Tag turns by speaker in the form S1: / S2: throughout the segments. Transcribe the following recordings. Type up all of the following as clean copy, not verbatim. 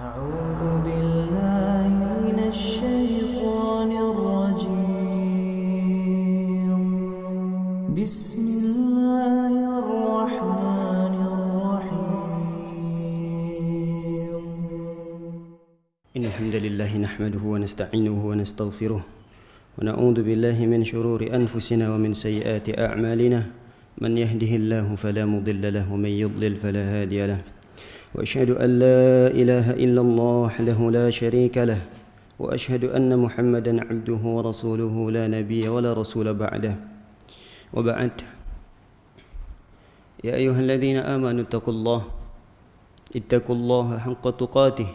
S1: أعوذ بالله من الشيطان الرجيم بسم الله الرحمن الرحيم
S2: إن الحمد لله نحمده ونستعينه ونستغفره ونعوذ بالله من شرور أنفسنا ومن سيئات أعمالنا من يهده الله فلا مضل له ومن يضلل فلا هادي له وأشهد أن لا إله إلا الله وحده لا شريك له وأشهد أن محمدا عبده ورسوله لا نبي ولا رسول بعده وبعد يا أيها الذين آمنوا اتقوا الله حق تقاته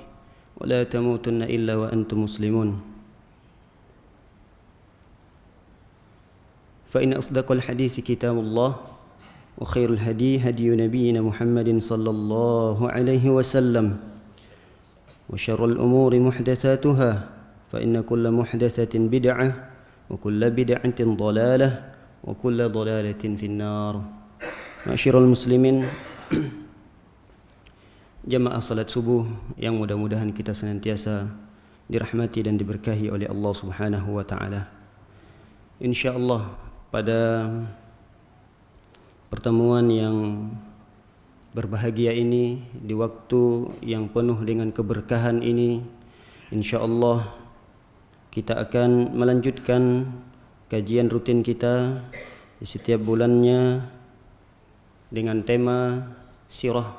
S2: ولا تموتن إلا وأنتم مسلمون فإن أصدق الحديث كتاب الله وخير الهدي هدي نبينا محمد صلى الله عليه وسلم وشر الأمور محدثاتها فإن كل محدثة بدعة وكل بدعة ضلالة وكل ضلالة في النار. Ma'asyiral muslimin, jamaah salat subuh yang mudah-mudahan kita senantiasa dirahmati dan diberkahi oleh Allah Subhanahu wa taala. Insyaallah pada pertemuan yang berbahagia ini, di waktu yang penuh dengan keberkahan ini, insyaallah kita akan melanjutkan kajian rutin kita di setiap bulannya dengan tema sirah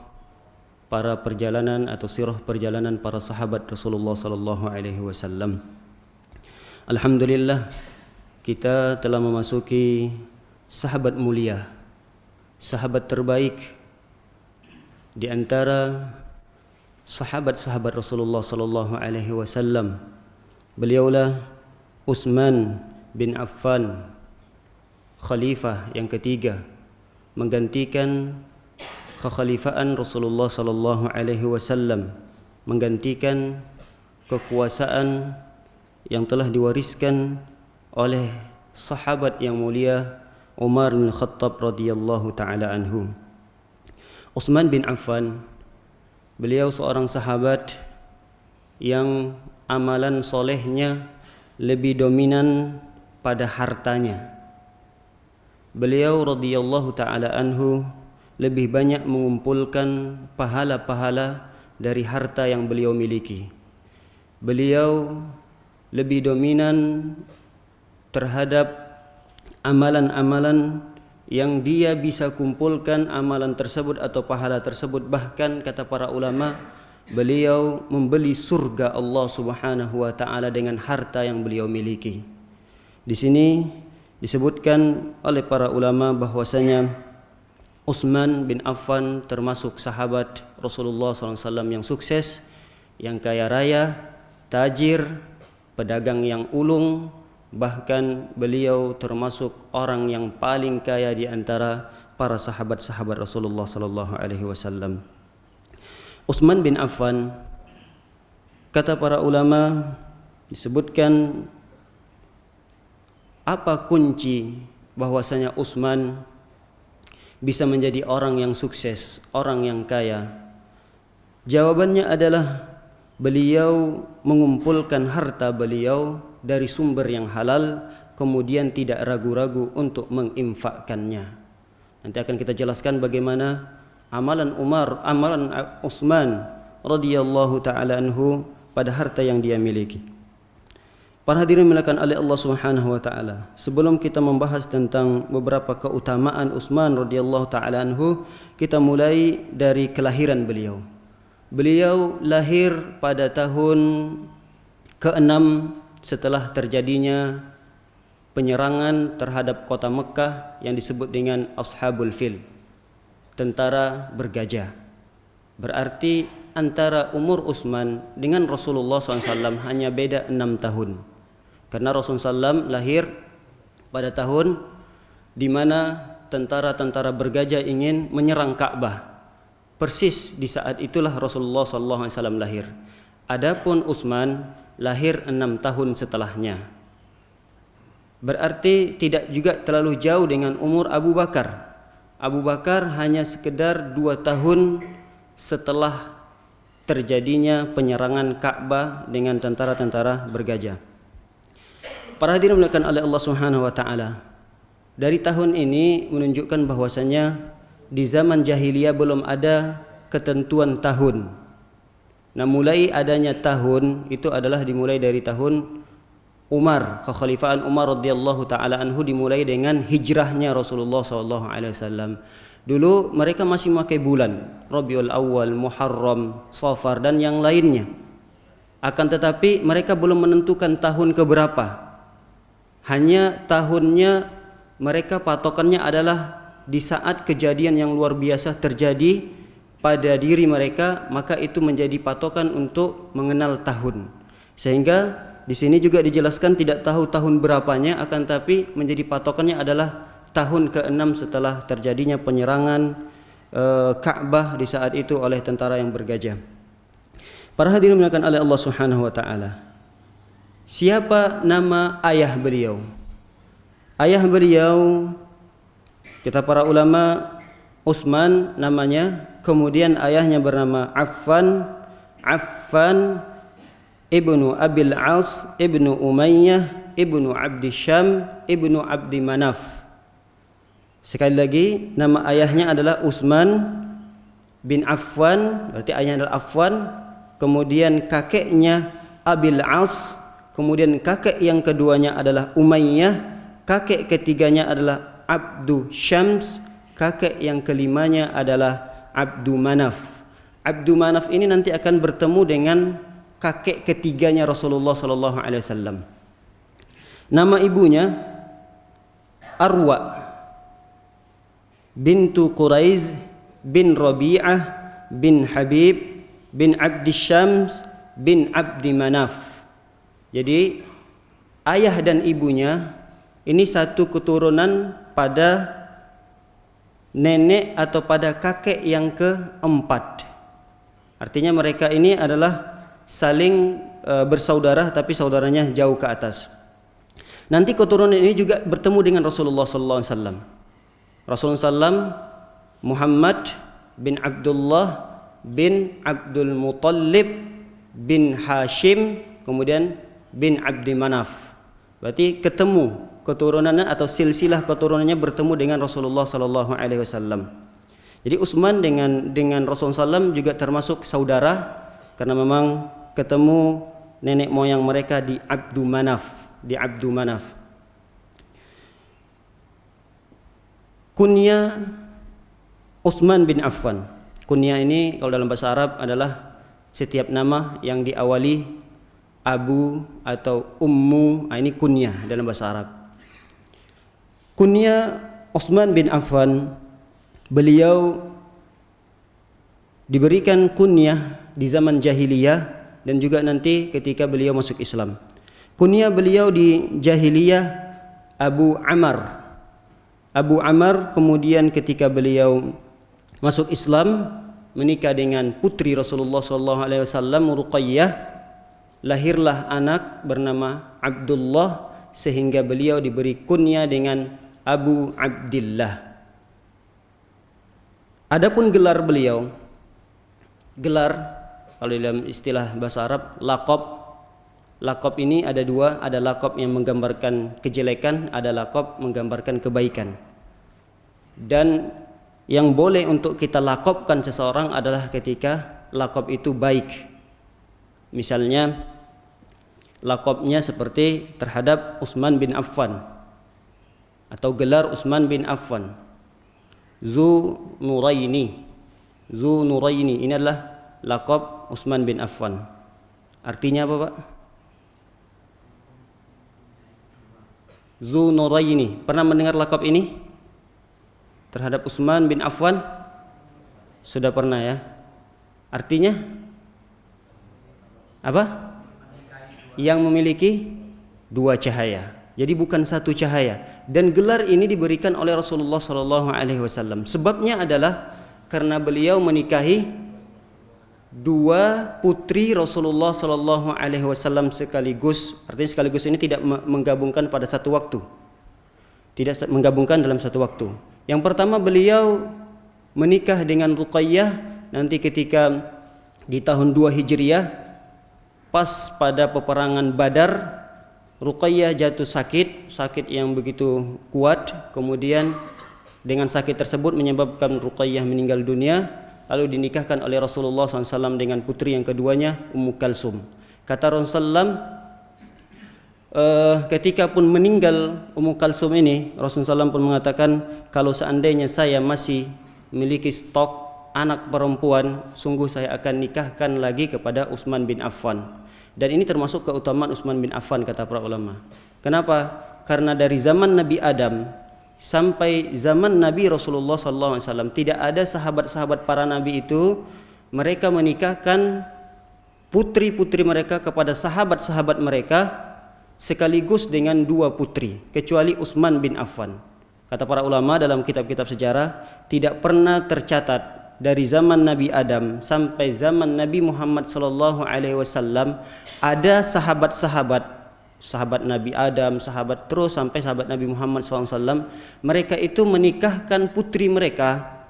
S2: para perjalanan atau sirah perjalanan para sahabat Rasulullah sallallahu alaihi wasallam. Alhamdulillah, kita telah memasuki sahabat mulia, sahabat terbaik di antara sahabat-sahabat Rasulullah sallallahu alaihi wasallam. Beliaulah Utsman bin Affan, khalifah yang ketiga, menggantikan kekhalifaan Rasulullah sallallahu alaihi wasallam, menggantikan kekuasaan yang telah diwariskan oleh sahabat yang mulia Umar bin Khattab radhiyallahu taala anhu. Utsman bin Affan, beliau seorang sahabat yang amalan solehnya lebih dominan pada hartanya. Beliau radhiyallahu taala anhu lebih banyak mengumpulkan pahala-pahala dari harta yang beliau miliki. Beliau lebih dominan terhadap amalan-amalan yang dia bisa kumpulkan amalan tersebut atau pahala tersebut. Bahkan kata para ulama, beliau membeli surga Allah Subhanahu wa taala dengan harta yang beliau miliki. Di sini disebutkan oleh para ulama bahwasanya Utsman bin Affan termasuk sahabat Rasulullah SAW yang sukses, yang kaya raya, tajir, pedagang yang ulung. Bahkan beliau termasuk orang yang paling kaya di antara para sahabat-sahabat Rasulullah sallallahu alaihi wasallam. Utsman bin Affan, kata para ulama, disebutkan apa kunci bahwasanya Utsman bisa menjadi orang yang sukses, orang yang kaya? Jawabannya adalah beliau mengumpulkan harta beliau dari sumber yang halal, kemudian tidak ragu-ragu untuk menginfakkannya. Nanti akan kita jelaskan bagaimana amalan Utsman radhiyallahu taala anhu pada harta yang dia miliki. Para hadirin dimuliakan oleh Allah Subhanahu wa taala, sebelum kita membahas tentang beberapa keutamaan Utsman radhiyallahu taala anhu, kita mulai dari kelahiran beliau. Beliau lahir pada tahun ke-6 setelah terjadinya penyerangan terhadap kota Mekah yang disebut dengan Ashabul Fil, tentara bergajah. Berarti antara umur Utsman dengan Rasulullah SAW hanya beda 6 tahun. Karena Rasulullah SAW lahir pada tahun di mana tentara-tentara bergajah ingin menyerang Ka'bah. Persis di saat itulah Rasulullah SAW lahir. Adapun Utsman lahir 6 tahun setelahnya. Berarti tidak juga terlalu jauh dengan umur Abu Bakar. Abu Bakar hanya sekedar 2 tahun setelah terjadinya penyerangan Ka'bah dengan tentara-tentara bergajah. Para hadirin dimuliakan oleh Allah Subhanahu wa taala. Dari tahun ini menunjukkan bahwasanya di zaman jahiliyah belum ada ketentuan tahun. Nah, mulai adanya tahun itu adalah dimulai dari tahun Umar, kekhalifahan Umar radhiyallahu taala anhu, dimulai dengan hijrahnya Rasulullah sallallahu alaihi wasallam. Dulu mereka masih memakai bulan Rabiul Awal, Muharram, Safar dan yang lainnya. Akan tetapi mereka belum menentukan tahun keberapa. Hanya tahunnya mereka patokannya adalah di saat kejadian yang luar biasa terjadi pada diri mereka, maka itu menjadi patokan untuk mengenal tahun. Sehingga di sini juga dijelaskan tidak tahu tahun berapanya, akan tapi menjadi patokannya adalah tahun ke-6 setelah terjadinya penyerangan Ka'bah di saat itu oleh tentara yang bergajah. Para hadirin dimuliakan oleh Allah Subhanahu wa taala. Siapa nama ayah beliau? Ayah beliau, kata para ulama, Utsman namanya, kemudian ayahnya bernama Affan ibnu Abil As ibnu Umayyah ibnu Abdi Syam ibnu Abdi Manaf. Sekali lagi, nama ayahnya adalah Utsman bin Affan, berarti ayahnya adalah Affan, kemudian kakeknya Abil As, kemudian kakek yang keduanya adalah Umayyah, kakek ketiganya adalah Abdu Syams, kakek yang kelimanya adalah Abdu Manaf. Abdu Manaf ini nanti akan bertemu dengan kakek ketiganya Rasulullah sallallahu alaihi wasallam. Nama ibunya Arwa bintu Quraiz bin Rabi'ah bin Habib bin Abdi Syams bin Abdi Manaf. Jadi ayah dan ibunya ini satu keturunan pada nenek atau pada kakek yang keempat. Artinya mereka ini adalah saling bersaudara, tapi saudaranya jauh ke atas. Nanti keturunan ini juga bertemu dengan Rasulullah sallallahu alaihi wasallam. Rasulullah sallam Muhammad bin Abdullah bin Abdul Muttalib bin Hashim, kemudian bin Abdi Manaf. Berarti ketemu keturunannya atau silsilah keturunannya bertemu dengan Rasulullah sallallahu alaihi wasallam. Jadi Utsman dengan Rasulullah sallam juga termasuk saudara karena memang ketemu nenek moyang mereka di Abdu Manaf, Kunya Utsman bin Affan. Kunya ini kalau dalam bahasa Arab adalah setiap nama yang diawali Abu atau Ummu, ini kunyah dalam bahasa Arab. Kunya Utsman bin Affan, beliau diberikan kunyah di zaman jahiliyah dan juga nanti ketika beliau masuk Islam. Kunyah beliau di jahiliyah Abu Amr. Abu Amr, kemudian ketika beliau masuk Islam menikah dengan putri Rasulullah SAW Ruqayyah, lahirlah anak bernama Abdullah, sehingga beliau diberi kunyah dengan Abu Abdillah. Adapun gelar beliau, gelar kalau dalam istilah bahasa Arab laqab. Laqab ini ada dua, ada laqab yang menggambarkan kejelekan, ada laqab menggambarkan kebaikan. Dan yang boleh untuk kita laqabkan seseorang adalah ketika laqab itu baik. Misalnya laqabnya seperti terhadap Utsman bin Affan atau gelar Utsman bin Affan, Zu Nuraini. Ini adalah laqab Utsman bin Affan. Artinya apa, Pak? Zu Nuraini. Pernah mendengar laqab ini terhadap Utsman bin Affan? Sudah pernah ya. Artinya apa? Yang memiliki dua cahaya. Jadi bukan satu cahaya. Dan gelar ini diberikan oleh Rasulullah sallallahu alaihi wasallam. Sebabnya adalah karena beliau menikahi dua putri Rasulullah sallallahu alaihi wasallam sekaligus. Artinya sekaligus ini tidak menggabungkan pada satu waktu. Tidak menggabungkan dalam satu waktu. Yang pertama beliau menikah dengan Ruqayyah, nanti ketika di tahun 2 Hijriah, pas pada peperangan Badar, Ruqayyah jatuh sakit yang begitu kuat. Kemudian dengan sakit tersebut menyebabkan Ruqayyah meninggal dunia, lalu dinikahkan oleh Rasulullah SAW dengan putri yang keduanya, Ummu Kalsum. Kata Rasulullah ketika pun meninggal Ummu Kalsum ini, Rasulullah SAW pun mengatakan, kalau seandainya saya masih memiliki stok anak perempuan, sungguh saya akan nikahkan lagi kepada Utsman bin Affan. Dan ini termasuk keutamaan Utsman bin Affan, kata para ulama. Kenapa? Karena dari zaman Nabi Adam sampai zaman Nabi Rasulullah SAW tidak ada sahabat-sahabat para nabi itu mereka menikahkan putri-putri mereka kepada sahabat-sahabat mereka sekaligus dengan 2 putri, kecuali Utsman bin Affan. Kata para ulama dalam kitab-kitab sejarah, tidak pernah tercatat dari zaman Nabi Adam sampai zaman Nabi Muhammad SAW ada sahabat Nabi Adam, sahabat terus sampai sahabat Nabi Muhammad SAW, mereka itu menikahkan putri mereka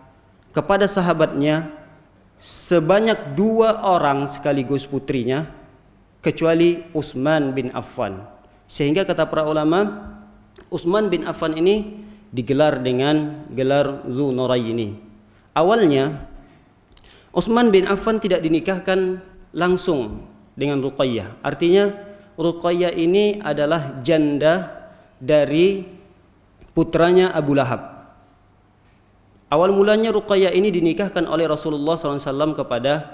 S2: kepada sahabatnya sebanyak 2 orang sekaligus putrinya, kecuali Utsman bin Affan. Sehingga kata para ulama, Utsman bin Affan ini digelar dengan gelar Dzunurayni. Awalnya Utsman bin Affan tidak dinikahkan langsung dengan Ruqayyah. Artinya Ruqayyah ini adalah janda dari putranya Abu Lahab. Awal mulanya Ruqayyah ini dinikahkan oleh Rasulullah SAW kepada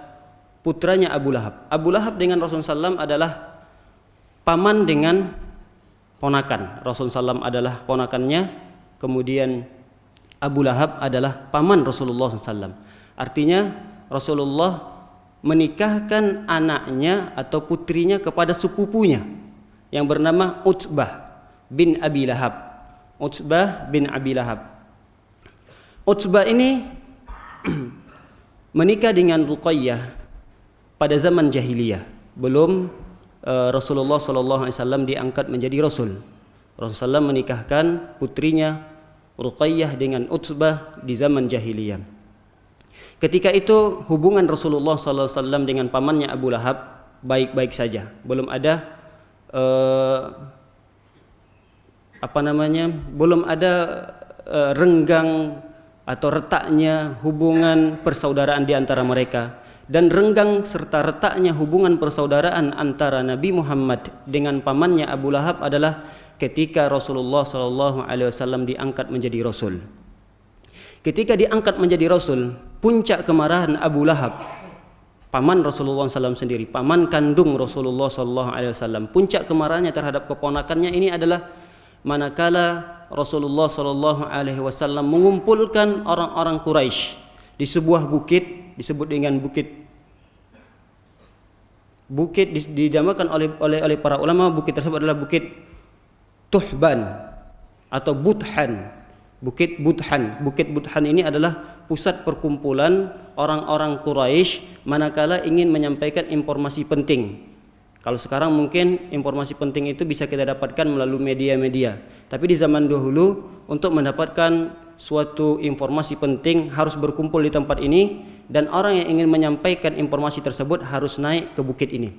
S2: putranya Abu Lahab. Abu Lahab dengan Rasulullah SAW adalah paman dengan ponakan. Rasulullah SAW adalah ponakannya, kemudian Abu Lahab adalah paman Rasulullah SAW. Artinya Rasulullah menikahkan anaknya atau putrinya kepada sepupunya yang bernama Utbah bin Abi Lahab. Utbah bin Abi Lahab. Utbah ini menikah dengan Ruqayyah pada zaman jahiliyah, belum Rasulullah SAW diangkat menjadi Rasul. Rasulullah menikahkan putrinya Ruqayyah dengan Utbah di zaman jahiliyah. Ketika itu hubungan Rasulullah SAW dengan pamannya Abu Lahab baik-baik saja, belum ada belum ada renggang atau retaknya hubungan persaudaraan di antara mereka. Dan renggang serta retaknya hubungan persaudaraan antara Nabi Muhammad dengan pamannya Abu Lahab adalah ketika Rasulullah SAW diangkat menjadi Rasul. Ketika diangkat menjadi Rasul, puncak kemarahan Abu Lahab, paman Rasulullah SAW sendiri, paman kandung Rasulullah SAW, puncak kemarahannya terhadap keponakannya ini adalah manakala Rasulullah SAW mengumpulkan orang-orang Quraisy di sebuah bukit disebut dengan bukit dinamakan oleh para ulama, bukit tersebut adalah bukit Tuhban atau Budhan. Bukit Budhan. Bukit Budhan ini adalah pusat perkumpulan orang-orang Quraisy manakala ingin menyampaikan informasi penting. Kalau sekarang mungkin informasi penting itu bisa kita dapatkan melalui media-media. Tapi di zaman dahulu untuk mendapatkan suatu informasi penting harus berkumpul di tempat ini, dan orang yang ingin menyampaikan informasi tersebut harus naik ke bukit ini.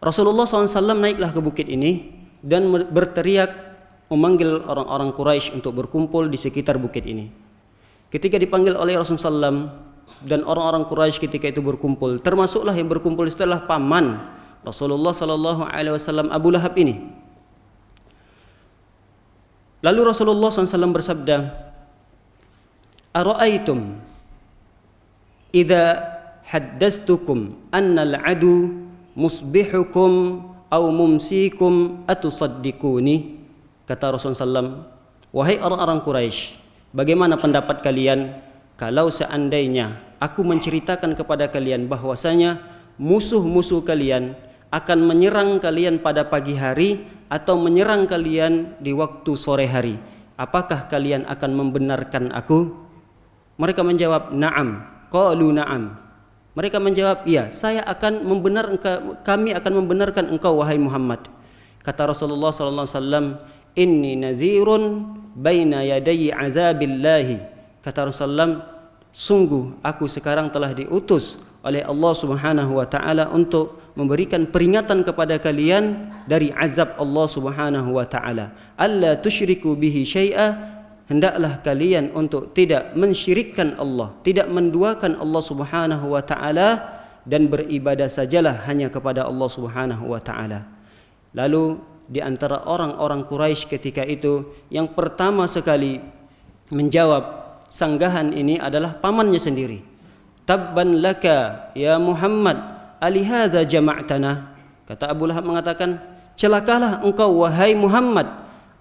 S2: Rasulullah SAW naiklah ke bukit ini dan berteriak memanggil orang-orang Quraisy untuk berkumpul di sekitar bukit ini. Ketika dipanggil oleh Rasulullah SAW dan orang-orang Quraisy ketika itu berkumpul, termasuklah yang berkumpul setelah paman Rasulullah SAW Abu Lahab ini. Lalu Rasulullah SAW bersabda, "Ara'aitum idza haddastukum annal adu musbihukum aw mumsikum atusaddiquni?" Kata Rasulullah SAW, "Wahai orang-orang Quraisy, bagaimana pendapat kalian kalau seandainya aku menceritakan kepada kalian bahwasanya musuh-musuh kalian akan menyerang kalian pada pagi hari atau menyerang kalian di waktu sore hari? Apakah kalian akan membenarkan aku?" Mereka menjawab, "Na'am." Qalu na'am. Mereka menjawab, "Iya, kami akan membenarkan engkau wahai Muhammad." Kata Rasulullah SAW, "Inni nazirun baina yadayi azabillahi." Kata Rasulullah, "Sungguh aku sekarang telah diutus oleh Allah Subhanahu wa taala untuk memberikan peringatan kepada kalian dari azab Allah Subhanahu wa taala. Alla tusyriku bihi syai'a, hendaklah kalian untuk tidak mensyirikkan Allah, tidak menduakan Allah Subhanahu wa taala, dan beribadah sajalah hanya kepada Allah Subhanahu wa taala. Lalu di antara orang-orang Quraisy ketika itu yang pertama sekali menjawab sanggahan ini adalah pamannya sendiri. Tabban laka ya Muhammad, alihadza jama'tana. Kata Abu Lahab mengatakan, celakalah engkau wahai Muhammad,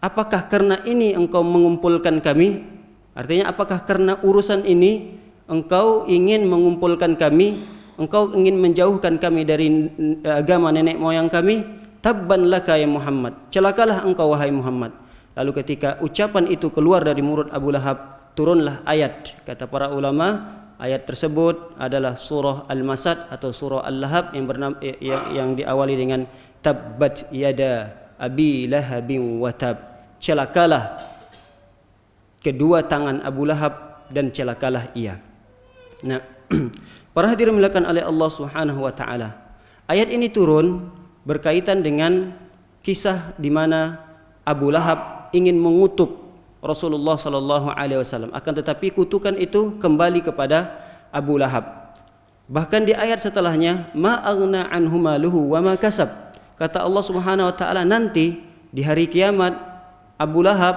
S2: apakah karena ini engkau mengumpulkan kami? Artinya apakah karena urusan ini engkau ingin mengumpulkan kami, engkau ingin menjauhkan kami dari agama nenek moyang kami? Tabban laka ya Muhammad, celakalah engkau wahai Muhammad. Lalu ketika ucapan itu keluar dari mulut Abu Lahab, turunlah ayat. Kata para ulama, ayat tersebut adalah surah Al-Masad atau surah Al-Lahab yang diawali dengan tabbat yada abi lahabin wa tab. Celakalah kedua tangan Abu Lahab dan celakalah ia. Nah, para hadirin dimuliakan oleh Allah Subhanahu wa taala. Ayat ini turun berkaitan dengan kisah di mana Abu Lahab ingin mengutuk Rasulullah sallallahu alaihi wasallam, akan tetapi kutukan itu kembali kepada Abu Lahab. Bahkan di ayat setelahnya, ma aghna anhu maluhu wa ma kasab. Kata Allah Subhanahu wa taala, nanti di hari kiamat Abu Lahab,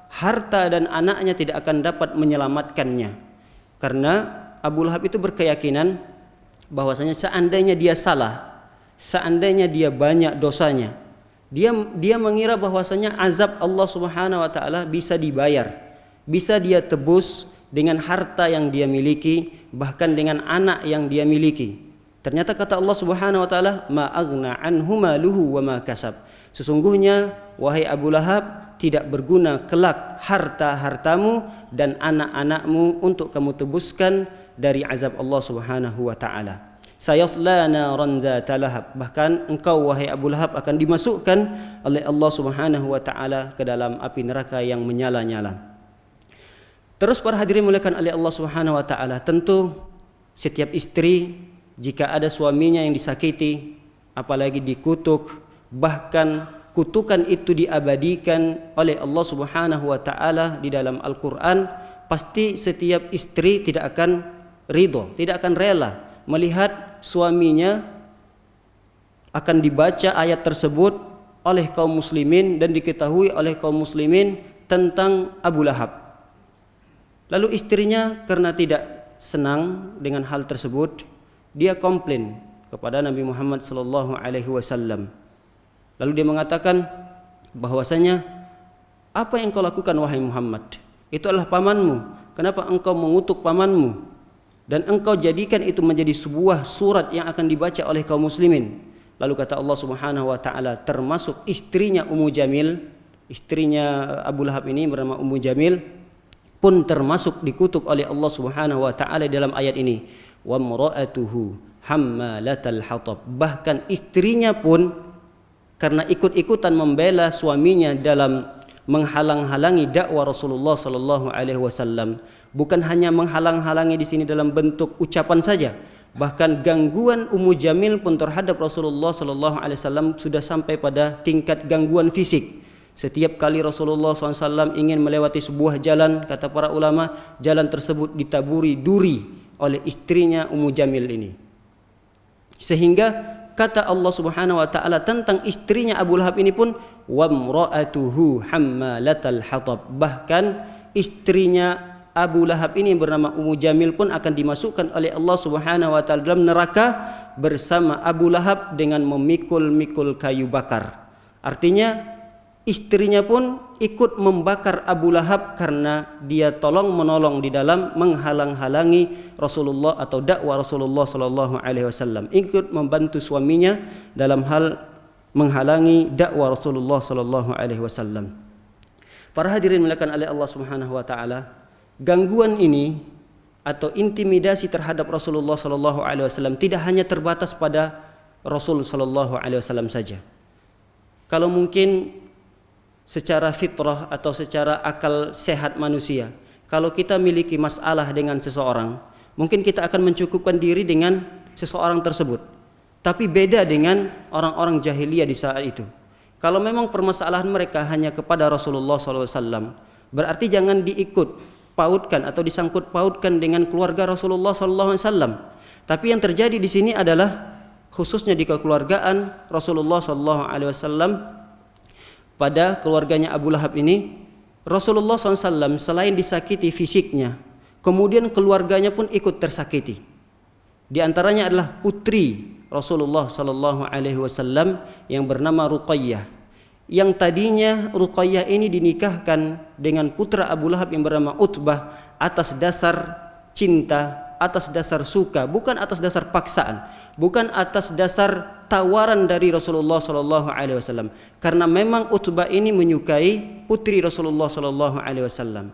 S2: harta dan anaknya tidak akan dapat menyelamatkannya. Karena Abu Lahab itu berkeyakinan bahwasanya seandainya dia salah, seandainya dia banyak dosanya, dia mengira bahwasanya azab Allah Subhanahu wa taala bisa dibayar, bisa dia tebus dengan harta yang dia miliki, bahkan dengan anak yang dia miliki. Ternyata kata Allah Subhanahu wa taala, ma aghna anhu maluhu wa ma kasab. Sesungguhnya wahai Abu Lahab, tidak berguna kelak harta-hartamu dan anak-anakmu untuk kamu tebuskan dari azab Allah Subhanahu wa taala. Sayasla naran dzata lahab, bahkan engkau wahai Abu Lahab akan dimasukkan oleh Allah Subhanahu wa taala ke dalam api neraka yang menyala-nyala. Terus para hadirin muliakan oleh Allah Subhanahu wa taala, tentu setiap istri jika ada suaminya yang disakiti, apalagi dikutuk, bahkan kutukan itu diabadikan oleh Allah Subhanahu wa taala di dalam Al-Qur'an, pasti setiap istri tidak akan ridho, tidak akan rela melihat suaminya akan dibaca ayat tersebut oleh kaum muslimin dan diketahui oleh kaum muslimin tentang Abu Lahab. Lalu istrinya karena tidak senang dengan hal tersebut, dia komplain kepada Nabi Muhammad sallallahu alaihi wasallam. Lalu dia mengatakan bahwasanya, apa yang kau lakukan wahai Muhammad? Itu adalah pamanmu. Kenapa engkau mengutuk pamanmu? Dan engkau jadikan itu menjadi sebuah surat yang akan dibaca oleh kaum muslimin. Lalu kata Allah Subhanahu wa taala, termasuk istrinya Ummu Jamil, istrinya Abu Lahab ini bernama Ummu Jamil pun termasuk dikutuk oleh Allah Subhanahu wa taala dalam ayat ini. Wa mar'atuhu hammalatal hatab. Bahkan istrinya pun karena ikut-ikutan membela suaminya dalam menghalang-halangi dakwah Rasulullah sallallahu alaihi wasallam, bukan hanya menghalang-halangi di sini dalam bentuk ucapan saja, bahkan gangguan Ummu Jamil pun terhadap Rasulullah sallallahu alaihi wasallam sudah sampai pada tingkat gangguan fisik. Setiap kali Rasulullah SAW ingin melewati sebuah jalan, kata para ulama, jalan tersebut ditaburi duri oleh istrinya Ummu Jamil ini. Sehingga kata Allah Subhanahu wa taala tentang istrinya Abu Lahab ini pun, wamra'atuhu hammalatal hatab. Bahkan istrinya Abu Lahab ini bernama Ummu Jamil pun akan dimasukkan oleh Allah Subhanahu wa taala dalam neraka bersama Abu Lahab dengan memikul-mikul kayu bakar. Artinya istrinya pun ikut membakar Abu Lahab karena dia tolong menolong di dalam menghalang-halangi Rasulullah atau dakwah Rasulullah sallallahu alaihi wasallam, ikut membantu suaminya dalam hal menghalangi dakwah Rasulullah sallallahu alaihi wasallam. Para hadirin dimuliakan oleh Allah Subhanahu wa taala, gangguan ini atau intimidasi terhadap Rasulullah sallallahu alaihi wasallam tidak hanya terbatas pada Rasul sallallahu alaihi wasallam saja. Kalau mungkin secara fitrah atau secara akal sehat manusia, kalau kita miliki masalah dengan seseorang, mungkin kita akan mencukupkan diri dengan seseorang tersebut. Tapi beda dengan orang-orang jahiliyah di saat itu. Kalau memang permasalahan mereka hanya kepada Rasulullah SAW, berarti jangan diikut pautkan atau disangkut pautkan dengan keluarga Rasulullah SAW. Tapi yang terjadi di sini adalah khususnya di kekeluargaan Rasulullah SAW, pada keluarganya Abu Lahab ini, Rasulullah SAW selain disakiti fisiknya, kemudian keluarganya pun ikut tersakiti. Di antaranya adalah putri Rasulullah SAW yang bernama Ruqayyah. Yang tadinya Ruqayyah ini dinikahkan dengan putra Abu Lahab yang bernama Utbah atas dasar cinta, atas dasar suka, bukan atas dasar paksaan, bukan atas dasar tawaran dari Rasulullah SAW. Karena memang Utbah ini menyukai putri Rasulullah SAW.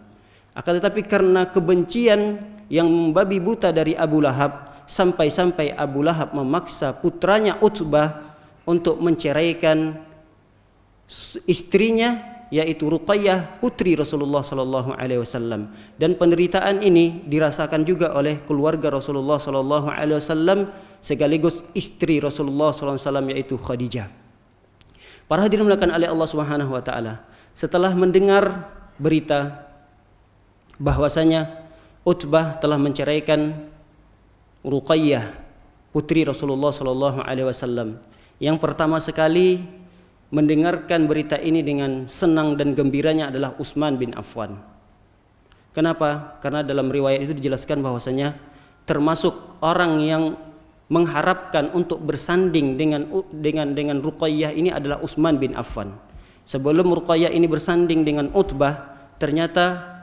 S2: Akan tetapi karena kebencian yang membabi buta dari Abu Lahab, sampai-sampai Abu Lahab memaksa putranya Utbah untuk menceraikan istrinya, yaitu Ruqayyah, putri Rasulullah SAW. Dan penderitaan ini dirasakan juga oleh keluarga Rasulullah SAW sekaligus istri Rasulullah SAW, yaitu Khadijah. Para hadirin dimuliakan oleh Allah Subhanahu wa taala, setelah mendengar berita bahwasanya Utbah telah menceraikan Ruqayyah, putri Rasulullah SAW, yang pertama sekali mendengarkan berita ini dengan senang dan gembiranya adalah Utsman bin Affan. Kenapa? Karena dalam riwayat itu dijelaskan bahwasanya termasuk orang yang mengharapkan untuk bersanding dengan Ruqayyah ini adalah Utsman bin Affan. Sebelum Ruqayyah ini bersanding dengan Utbah, ternyata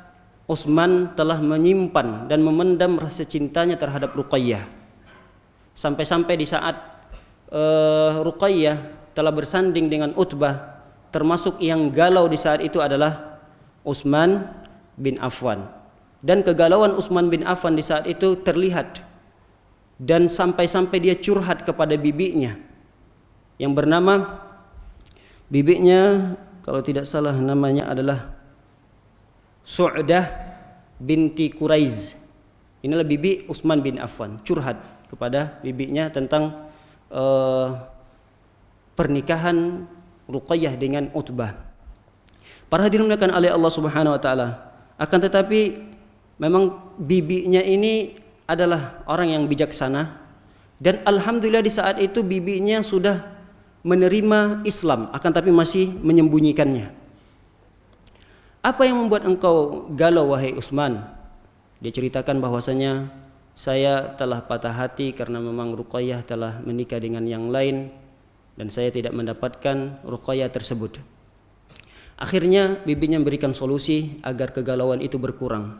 S2: Utsman telah menyimpan dan memendam rasa cintanya terhadap Ruqayyah. Sampai-sampai di saat Ruqayyah telah bersanding dengan Utbah, termasuk yang galau di saat itu adalah Utsman bin Affan. Dan kegalauan Utsman bin Affan di saat itu terlihat, dan sampai-sampai dia curhat kepada bibinya yang bernama, bibinya kalau tidak salah namanya adalah Su'dah binti Quraiz. Inilah bibi Utsman bin Affan, curhat kepada bibinya tentang pernikahan Ruqayyah dengan Utbah. Para hadirin dimuliakan oleh Allah Subhanahu wa taala, akan tetapi memang bibinya ini adalah orang yang bijaksana, dan alhamdulillah di saat itu bibinya sudah menerima Islam, akan tapi masih menyembunyikannya. Apa yang membuat engkau galau wahai Utsman? Dia ceritakan bahwasanya saya telah patah hati karena memang Ruqayyah telah menikah dengan yang lain dan saya tidak mendapatkan Ruqayyah tersebut. Akhirnya bibinya memberikan solusi agar kegalauan itu berkurang.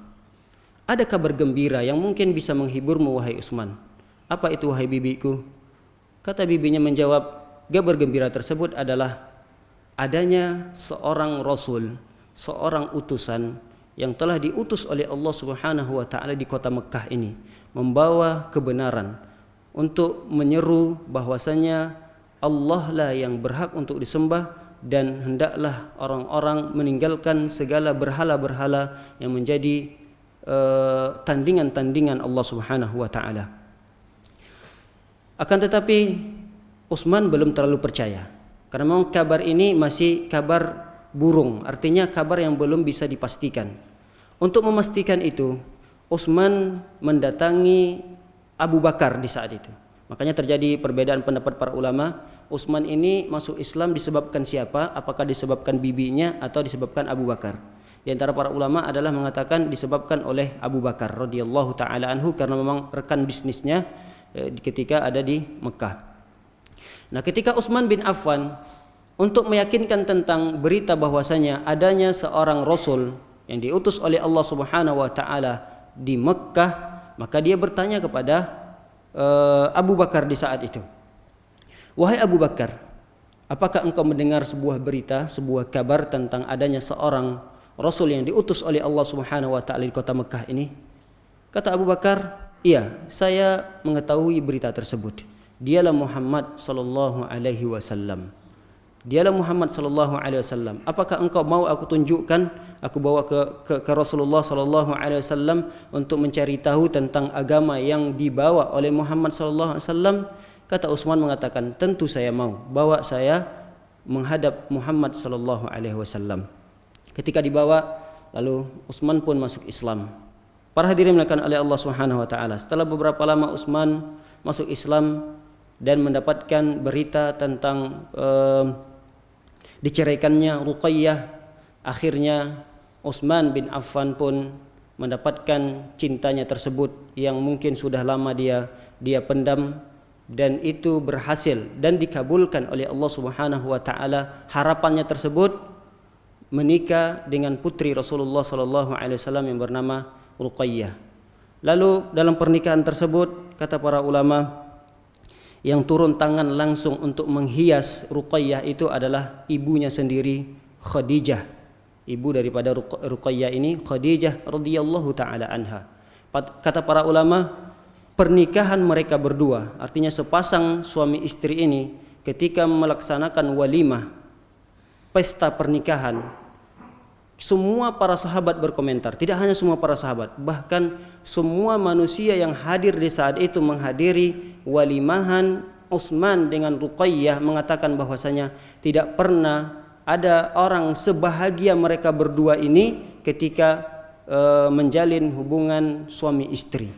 S2: Ada kabar gembira yang mungkin bisa menghiburmu wahai Utsman. Apa itu wahai bibiku? Kata bibinya menjawab, kabar gembira tersebut adalah adanya seorang rasul, seorang utusan yang telah diutus oleh Allah Subhanahu wa taala di kota Mekah ini, membawa kebenaran untuk menyeru bahwasanya Allah lah yang berhak untuk disembah, dan hendaklah orang-orang meninggalkan segala berhala-berhala yang menjadi tandingan-tandingan Allah Subhanahu wa taala. Akan tetapi Utsman belum terlalu percaya, karena memang kabar ini masih kabar burung, artinya kabar yang belum bisa dipastikan. Untuk memastikan itu, Utsman mendatangi Abu Bakar di saat itu. Makanya terjadi perbedaan pendapat para ulama. Utsman ini masuk Islam disebabkan siapa? Apakah disebabkan bibinya atau disebabkan Abu Bakar? Di antara para ulama adalah mengatakan disebabkan oleh Abu Bakar radhiyallahu taala anhu, karena memang rekan bisnisnya ketika ada di Mekah. Nah, ketika Utsman bin Affan untuk meyakinkan tentang berita bahwasanya adanya seorang rasul yang diutus oleh Allah Subhanahu wa taala di Mekah, maka dia bertanya kepada Abu Bakar di saat itu. Wahai Abu Bakar, apakah engkau mendengar sebuah berita, sebuah kabar tentang adanya seorang rasul yang diutus oleh Allah Subhanahu wa taala di kota Mekah ini? Kata Abu Bakar, iya, saya mengetahui berita tersebut. Dialah Muhammad sallallahu alaihi wasallam. Dialah Muhammad sallallahu alaihi wasallam. Apakah engkau mau aku tunjukkan, aku bawa ke Rasulullah sallallahu alaihi wasallam untuk mencari tahu tentang agama yang dibawa oleh Muhammad sallallahu alaihi wasallam? Kata Utsman mengatakan, tentu saya mau. Bawa saya menghadap Muhammad sallallahu alaihi wasallam. Ketika dibawa, lalu Utsman pun masuk Islam. Para hadirin dimuliakan oleh Allah Subhanahu wa taala. Setelah beberapa lama Utsman masuk Islam dan mendapatkan berita tentang diceraikannya Ruqayyah, akhirnya Utsman bin Affan pun mendapatkan cintanya tersebut yang mungkin sudah lama dia pendam, dan itu berhasil dan dikabulkan oleh Allah Subhanahu wa taala. Harapannya tersebut menikah dengan putri Rasulullah sallallahu alaihi wasallam yang bernama Ruqayyah. Lalu dalam pernikahan tersebut, kata para ulama, yang turun tangan langsung untuk menghias Ruqayyah itu adalah ibunya sendiri, Khadijah. Ibu daripada Ruqayyah ini Khadijah radhiyallahu taala anha. Kata para ulama, pernikahan mereka berdua, artinya sepasang suami istri ini, ketika melaksanakan walimah, pesta pernikahan, semua para sahabat berkomentar. Tidak hanya semua para sahabat, bahkan semua manusia yang hadir di saat itu menghadiri walimahan Utsman dengan Ruqayyah mengatakan bahwasanya tidak pernah ada orang sebahagia mereka berdua ini ketika menjalin hubungan suami istri.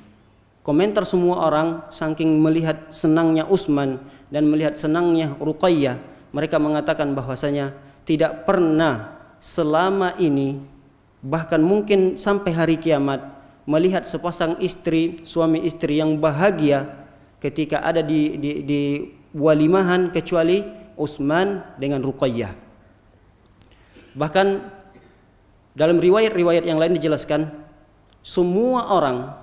S2: Komentar semua orang saking melihat senangnya Utsman dan melihat senangnya Ruqayyah, mereka mengatakan bahwasanya tidak pernah selama ini, bahkan mungkin sampai hari kiamat, melihat sepasang istri, suami istri yang bahagia ketika ada di walimahan kecuali Utsman dengan Ruqayyah. Bahkan dalam riwayat-riwayat yang lain dijelaskan, semua orang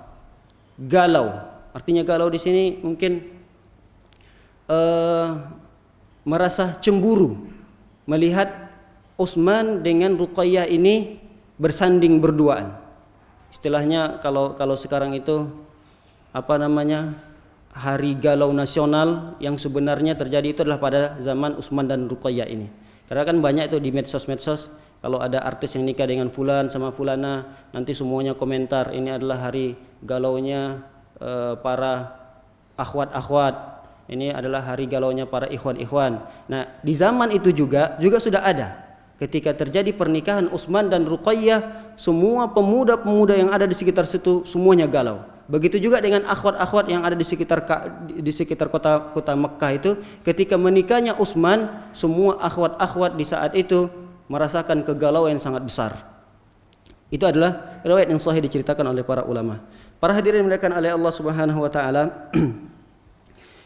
S2: galau. Artinya galau di sini mungkin merasa cemburu melihat Utsman dengan Ruqayyah ini bersanding berduaan. Istilahnya kalau sekarang itu apa namanya, hari galau nasional yang sebenarnya terjadi itu adalah pada zaman Utsman dan Ruqayyah ini. Karena kan banyak itu di medsos kalau ada artis yang nikah dengan fulan sama fulana, nanti semuanya komentar ini adalah hari galaunya para akhwat-akhwat, ini adalah hari galaunya para ikhwan-ikhwan. Nah, di zaman itu juga sudah ada. Ketika terjadi pernikahan Utsman dan Ruqayyah, semua pemuda-pemuda yang ada di sekitar situ semuanya galau. Begitu juga dengan akhwat-akhwat yang ada di sekitar kota Mekkah itu, ketika menikahnya Utsman, semua akhwat-akhwat di saat itu merasakan kegalauan yang sangat besar. Itu adalah riwayat yang sahih diceritakan oleh para ulama. Para hadirin dimuliakan oleh Allah Subhanahu wa taala,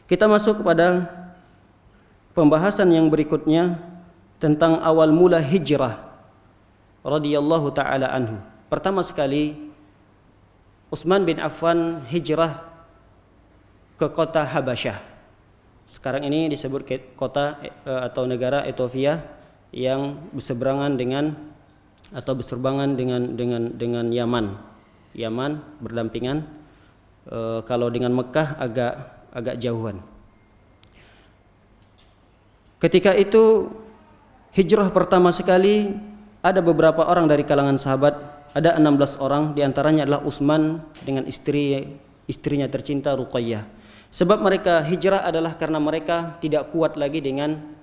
S2: kita masuk kepada pembahasan yang berikutnya tentang awal mula hijrah radhiyallahu taala anhu. Pertama sekali, Utsman bin Affan hijrah ke kota Habasyah. Sekarang ini disebut kota atau negara Ethiopia yang berseberangan dengan Yaman. Yaman berdampingan. Kalau dengan Mekah agak jauhan. Ketika itu hijrah pertama sekali, ada beberapa orang dari kalangan sahabat, ada 16 orang, diantaranya adalah Utsman dengan istrinya tercinta Ruqayyah. Sebab mereka hijrah adalah karena mereka tidak kuat lagi dengan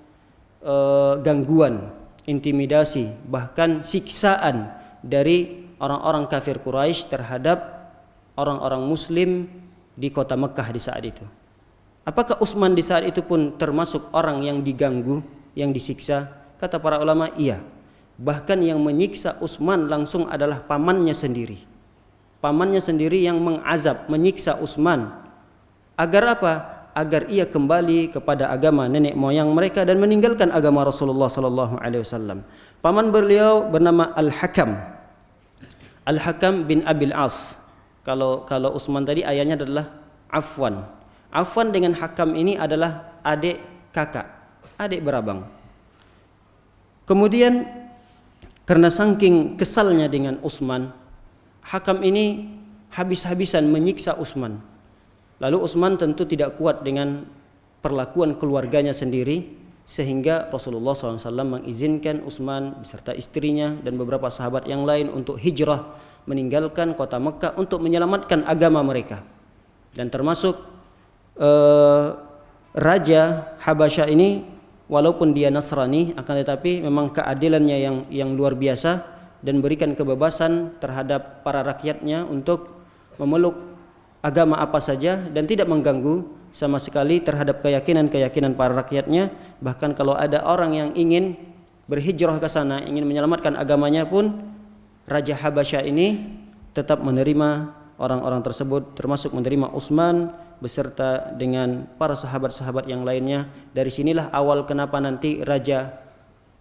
S2: gangguan, intimidasi, bahkan siksaan dari orang-orang kafir Quraisy terhadap orang-orang muslim di kota Mekkah di saat itu. Apakah Utsman di saat itu pun termasuk orang yang diganggu, yang disiksa? Kata para ulama, iya. Bahkan yang menyiksa Utsman langsung adalah pamannya sendiri. Pamannya sendiri yang mengazab, menyiksa Utsman. Agar apa? Agar ia kembali kepada agama nenek moyang mereka dan meninggalkan agama Rasulullah sallallahu alaihi wasallam. Paman beliau bernama Al-Hakam. Al-Hakam bin Abil As. Kalau Utsman tadi ayahnya adalah Affan. Affan dengan Hakam ini adalah adik kakak, adik berabang. Kemudian karena saking kesalnya dengan Utsman, Hakam ini habis-habisan menyiksa Utsman. Lalu Utsman tentu tidak kuat dengan perlakuan keluarganya sendiri, sehingga Rasulullah SAW mengizinkan Utsman beserta istrinya dan beberapa sahabat yang lain untuk hijrah meninggalkan kota Mekah untuk menyelamatkan agama mereka. Dan termasuk Raja Habasyah ini walaupun dia Nasrani, akan tetapi memang keadilannya yang luar biasa dan berikan kebebasan terhadap para rakyatnya untuk memeluk agama apa saja dan tidak mengganggu sama sekali terhadap keyakinan para rakyatnya. Bahkan kalau ada orang yang ingin berhijrah ke sana, ingin menyelamatkan agamanya pun, Raja Habasyah ini tetap menerima orang-orang tersebut, termasuk menerima Utsman beserta dengan para sahabat-sahabat yang lainnya. Dari sinilah awal kenapa nanti Raja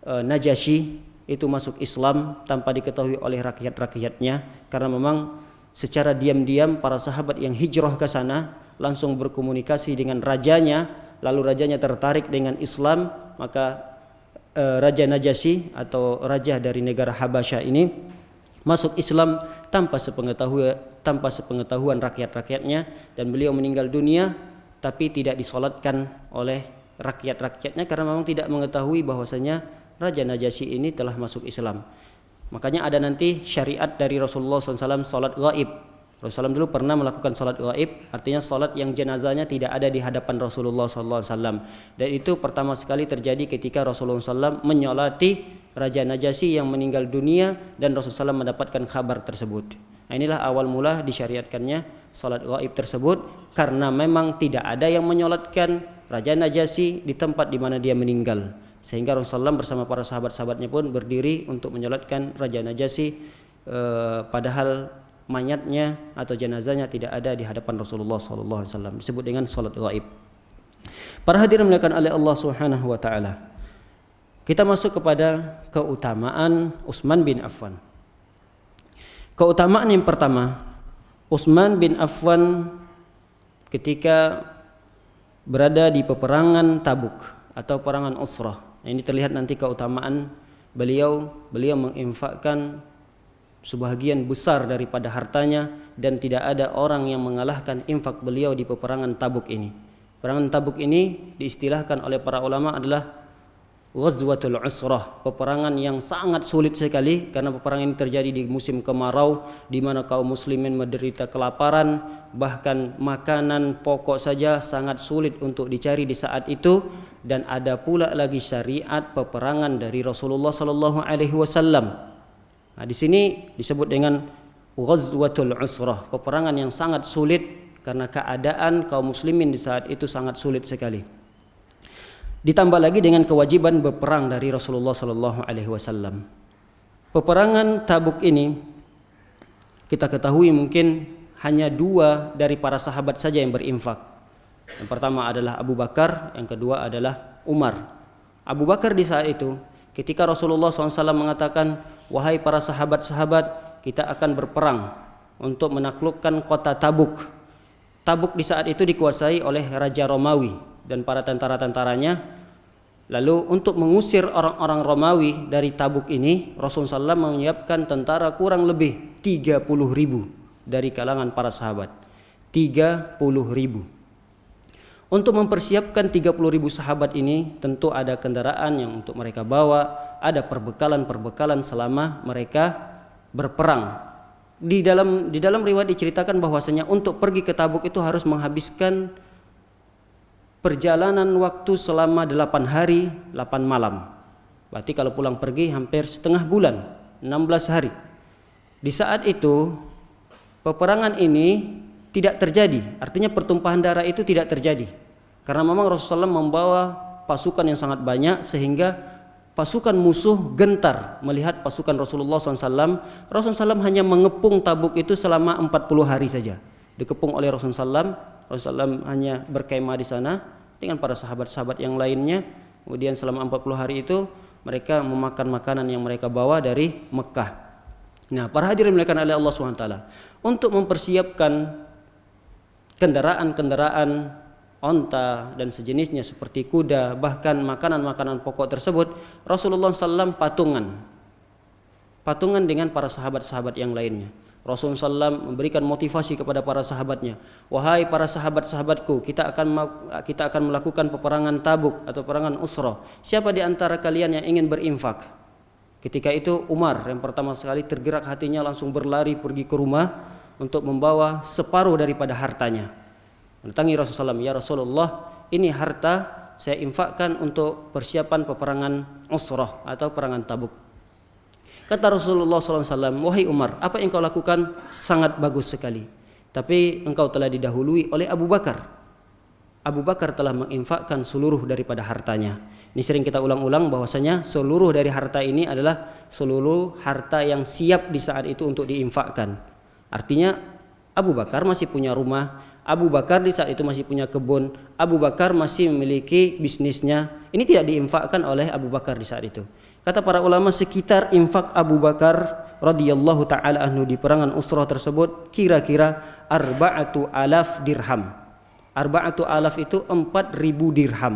S2: Najasyi itu masuk Islam tanpa diketahui oleh rakyat-rakyatnya, karena memang secara diam-diam para sahabat yang hijrah ke sana langsung berkomunikasi dengan rajanya, lalu rajanya tertarik dengan Islam. Maka Raja Najasyi atau raja dari negara Habasyah ini masuk Islam tanpa sepengetahuan rakyat-rakyatnya, dan beliau meninggal dunia tapi tidak disolatkan oleh rakyat-rakyatnya karena memang tidak mengetahui bahwasanya Raja Najasyi ini telah masuk Islam. Makanya ada nanti syariat dari Rasulullah SAW salat gaib. Rasulullah SAW dulu pernah melakukan salat gaib, artinya salat yang jenazahnya tidak ada di hadapan Rasulullah SAW. Dan itu pertama sekali terjadi ketika Rasulullah SAW menyolati Raja Najasyi yang meninggal dunia dan Rasulullah SAW mendapatkan kabar tersebut. Nah, inilah awal mula disyariatkannya salat gaib tersebut, karena memang tidak ada yang menyolatkan Raja Najasyi di tempat di mana dia meninggal. Sehingga Rasulullah SAW bersama para sahabat-sahabatnya pun berdiri untuk menyolatkan Raja Najasyi, padahal mayatnya atau jenazahnya tidak ada di hadapan Rasulullah SAW. Disebut dengan salat gaib. Para hadirin dimuliakan oleh Allah Subhanahu wa taala. Kita masuk kepada keutamaan Utsman bin Affan. Keutamaan yang pertama, Utsman bin Affan ketika berada di peperangan Tabuk atau peperangan Usrah. Ini terlihat nanti keutamaan beliau menginfakkan sebahagian besar daripada hartanya, dan tidak ada orang yang mengalahkan infak beliau di peperangan Tabuk ini. Peperangan Tabuk ini diistilahkan oleh para ulama adalah Ghazwatul Usrah, peperangan yang sangat sulit sekali, karena peperangan ini terjadi di musim kemarau di mana kaum muslimin menderita kelaparan, bahkan makanan pokok saja sangat sulit untuk dicari di saat itu. Dan ada pula lagi syariat peperangan dari Rasulullah sallallahu alaihi wasallam. Nah, di sini disebut dengan Ghazwatul Usrah, peperangan yang sangat sulit karena keadaan kaum muslimin di saat itu sangat sulit sekali. Ditambah lagi dengan kewajiban berperang dari Rasulullah sallallahu alaihi wasallam. Peperangan Tabuk ini kita ketahui mungkin hanya 2 dari para sahabat saja yang berinfak. Yang pertama adalah Abu Bakar, yang kedua adalah Umar. Abu Bakar di saat itu ketika Rasulullah SAW mengatakan, wahai para sahabat-sahabat, kita akan berperang untuk menaklukkan kota Tabuk. Tabuk di saat itu dikuasai oleh Raja Romawi dan para tentara-tentaranya. Lalu untuk mengusir orang-orang Romawi dari Tabuk ini, Rasulullah SAW menyiapkan tentara kurang lebih 30.000 dari kalangan para sahabat. 30.000. Untuk mempersiapkan 30.000 sahabat ini, tentu ada kendaraan yang untuk mereka bawa, ada perbekalan-perbekalan selama mereka berperang. Di dalam riwayat diceritakan bahwasanya untuk pergi ke Tabuk itu harus menghabiskan perjalanan waktu selama 8 hari 8 malam. Berarti kalau pulang pergi hampir setengah bulan, 16 hari. Di saat itu peperangan ini tidak terjadi, artinya pertumpahan darah itu tidak terjadi, karena memang Rasulullah membawa pasukan yang sangat banyak sehingga pasukan musuh gentar melihat pasukan Rasulullah SAW. Rasulullah SAW hanya mengepung Tabuk itu selama 40 hari saja, dikepung oleh Rasulullah SAW hanya berkemah di sana dengan para sahabat-sahabat yang lainnya. Kemudian selama 40 hari itu mereka memakan makanan yang mereka bawa dari Mekah. Nah, para hadirin dimuliakan oleh Allah SWT, untuk mempersiapkan kendaraan-kendaraan onta dan sejenisnya seperti kuda, bahkan makanan-makanan pokok tersebut, Rasulullah SAW patungan dengan para sahabat-sahabat yang lainnya. Rasulullah SAW memberikan motivasi kepada para sahabatnya. Wahai para sahabat-sahabatku, kita akan melakukan peperangan Tabuk atau peperangan Usrah. Siapa di antara kalian yang ingin berinfak? Ketika itu Umar yang pertama sekali tergerak hatinya, langsung berlari pergi ke rumah untuk membawa separuh daripada hartanya. Mendatangi Rasulullah SAW, ya Rasulullah, ini harta saya infakkan untuk persiapan peperangan Usrah atau peperangan Tabuk. Kata Rasulullah SAW, wahai Umar, apa yang kau lakukan sangat bagus sekali. Tapi engkau telah didahului oleh Abu Bakar. Abu Bakar telah menginfakkan seluruh daripada hartanya. Ini sering kita ulang-ulang bahwasanya seluruh dari harta ini adalah seluruh harta yang siap di saat itu untuk diinfakkan. Artinya Abu Bakar masih punya rumah, Abu Bakar di saat itu masih punya kebun, Abu Bakar masih memiliki bisnisnya. Ini tidak diinfakkan oleh Abu Bakar di saat itu. Kata para ulama, sekitar infak Abu Bakar radhiyallahu taala anhu di peperangan Usrah tersebut kira-kira 4.000 dirham. 4.000 itu 4.000 dirham.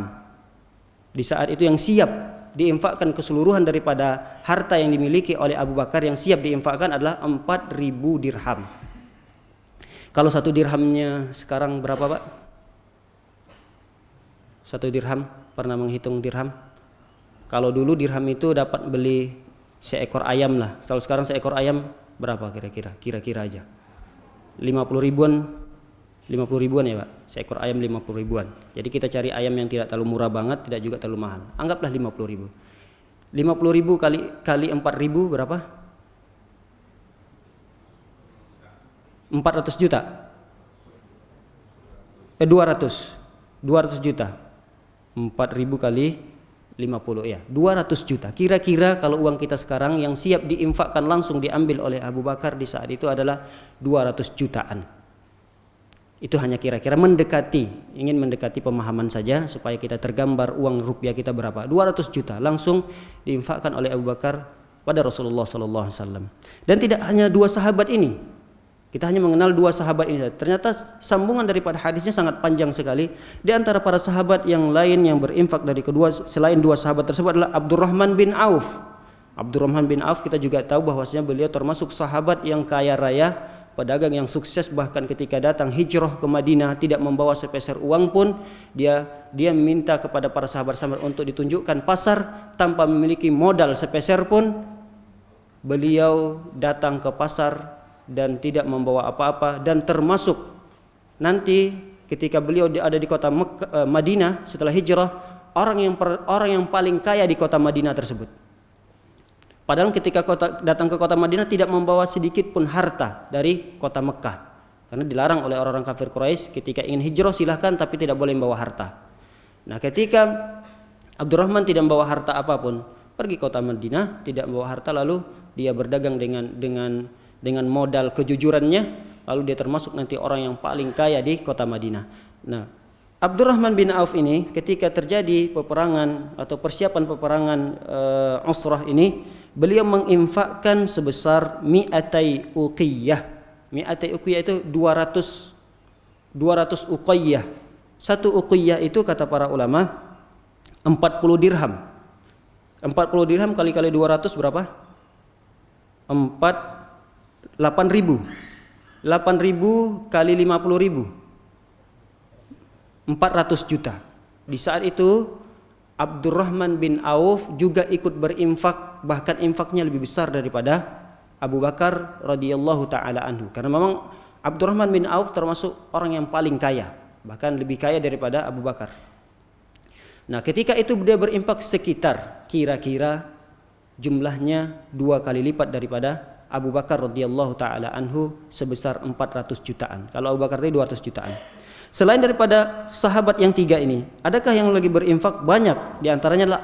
S2: Di saat itu yang siap diinfakkan keseluruhan daripada harta yang dimiliki oleh Abu Bakar yang siap diinfakkan adalah 4.000 dirham. Kalau satu dirhamnya sekarang berapa, Pak? Satu dirham, pernah menghitung dirham? Kalau dulu dirham itu dapat beli seekor ayam lah. Kalau sekarang seekor ayam berapa kira-kira? Kira-kira aja 50 ribuan ya Pak. Seekor ayam 50 ribuan. Jadi kita cari ayam yang tidak terlalu murah banget, tidak juga terlalu mahal. Anggaplah 50 ribu. 50 ribu kali 4 ribu berapa? 400 juta. 200 juta. 4 ribu kali 50 ya, 200 juta. Kira-kira kalau uang kita sekarang yang siap diinfakkan langsung diambil oleh Abu Bakar di saat itu adalah 200 jutaan. Itu hanya kira-kira ingin mendekati pemahaman saja supaya kita tergambar uang rupiah kita berapa. 200 juta langsung diinfakkan oleh Abu Bakar pada Rasulullah sallallahu alaihi wasallam. Dan tidak hanya dua sahabat ini. Kita hanya mengenal dua sahabat ini saja. Ternyata sambungan daripada hadisnya sangat panjang sekali. Di antara para sahabat yang lain yang berinfak dari kedua selain dua sahabat tersebut adalah Abdurrahman bin Auf. Abdurrahman bin Auf kita juga tahu bahwasanya beliau termasuk sahabat yang kaya raya, pedagang yang sukses, bahkan ketika datang hijrah ke Madinah tidak membawa sepeser uang pun dia minta kepada para sahabat-sahabat untuk ditunjukkan pasar tanpa memiliki modal sepeser pun. Beliau datang ke pasar dan tidak membawa apa-apa, dan termasuk nanti ketika beliau ada di kota Madinah setelah hijrah, orang yang paling kaya di kota Madinah tersebut. Padahal ketika datang ke kota Madinah tidak membawa sedikit pun harta dari kota Mekah, karena dilarang oleh orang-orang kafir Quraisy ketika ingin hijrah silahkan tapi tidak boleh membawa harta. Nah, ketika Abdurrahman tidak membawa harta apapun, pergi kota Madinah tidak membawa harta, lalu dia berdagang dengan modal kejujurannya, lalu dia termasuk nanti orang yang paling kaya di kota Madinah. Nah, Abdurrahman bin Auf ini ketika terjadi peperangan atau persiapan peperangan Usrah ini, beliau menginfakkan sebesar 200 uqiyah. 200 uqiyah itu 200 uqiyah. Satu uqiyah itu kata para ulama 40 dirham. 40 dirham kali 200 berapa? 8.000 kali 50.000 400 juta. Di saat itu Abdurrahman bin Auf juga ikut berinfak, bahkan infaknya lebih besar daripada Abu Bakar radhiyallahu taala anhu, karena memang Abdurrahman bin Auf termasuk orang yang paling kaya, bahkan lebih kaya daripada Abu Bakar. Nah, ketika itu dia berinfak sekitar kira-kira jumlahnya 2 kali lipat daripada Abu Bakar radhiyallahu taala anhu sebesar 400 jutaan. Kalau Abu Bakar tadi 200 jutaan. Selain daripada sahabat yang 3 ini, adakah yang lagi berinfak? Banyak. Di antaranya adalah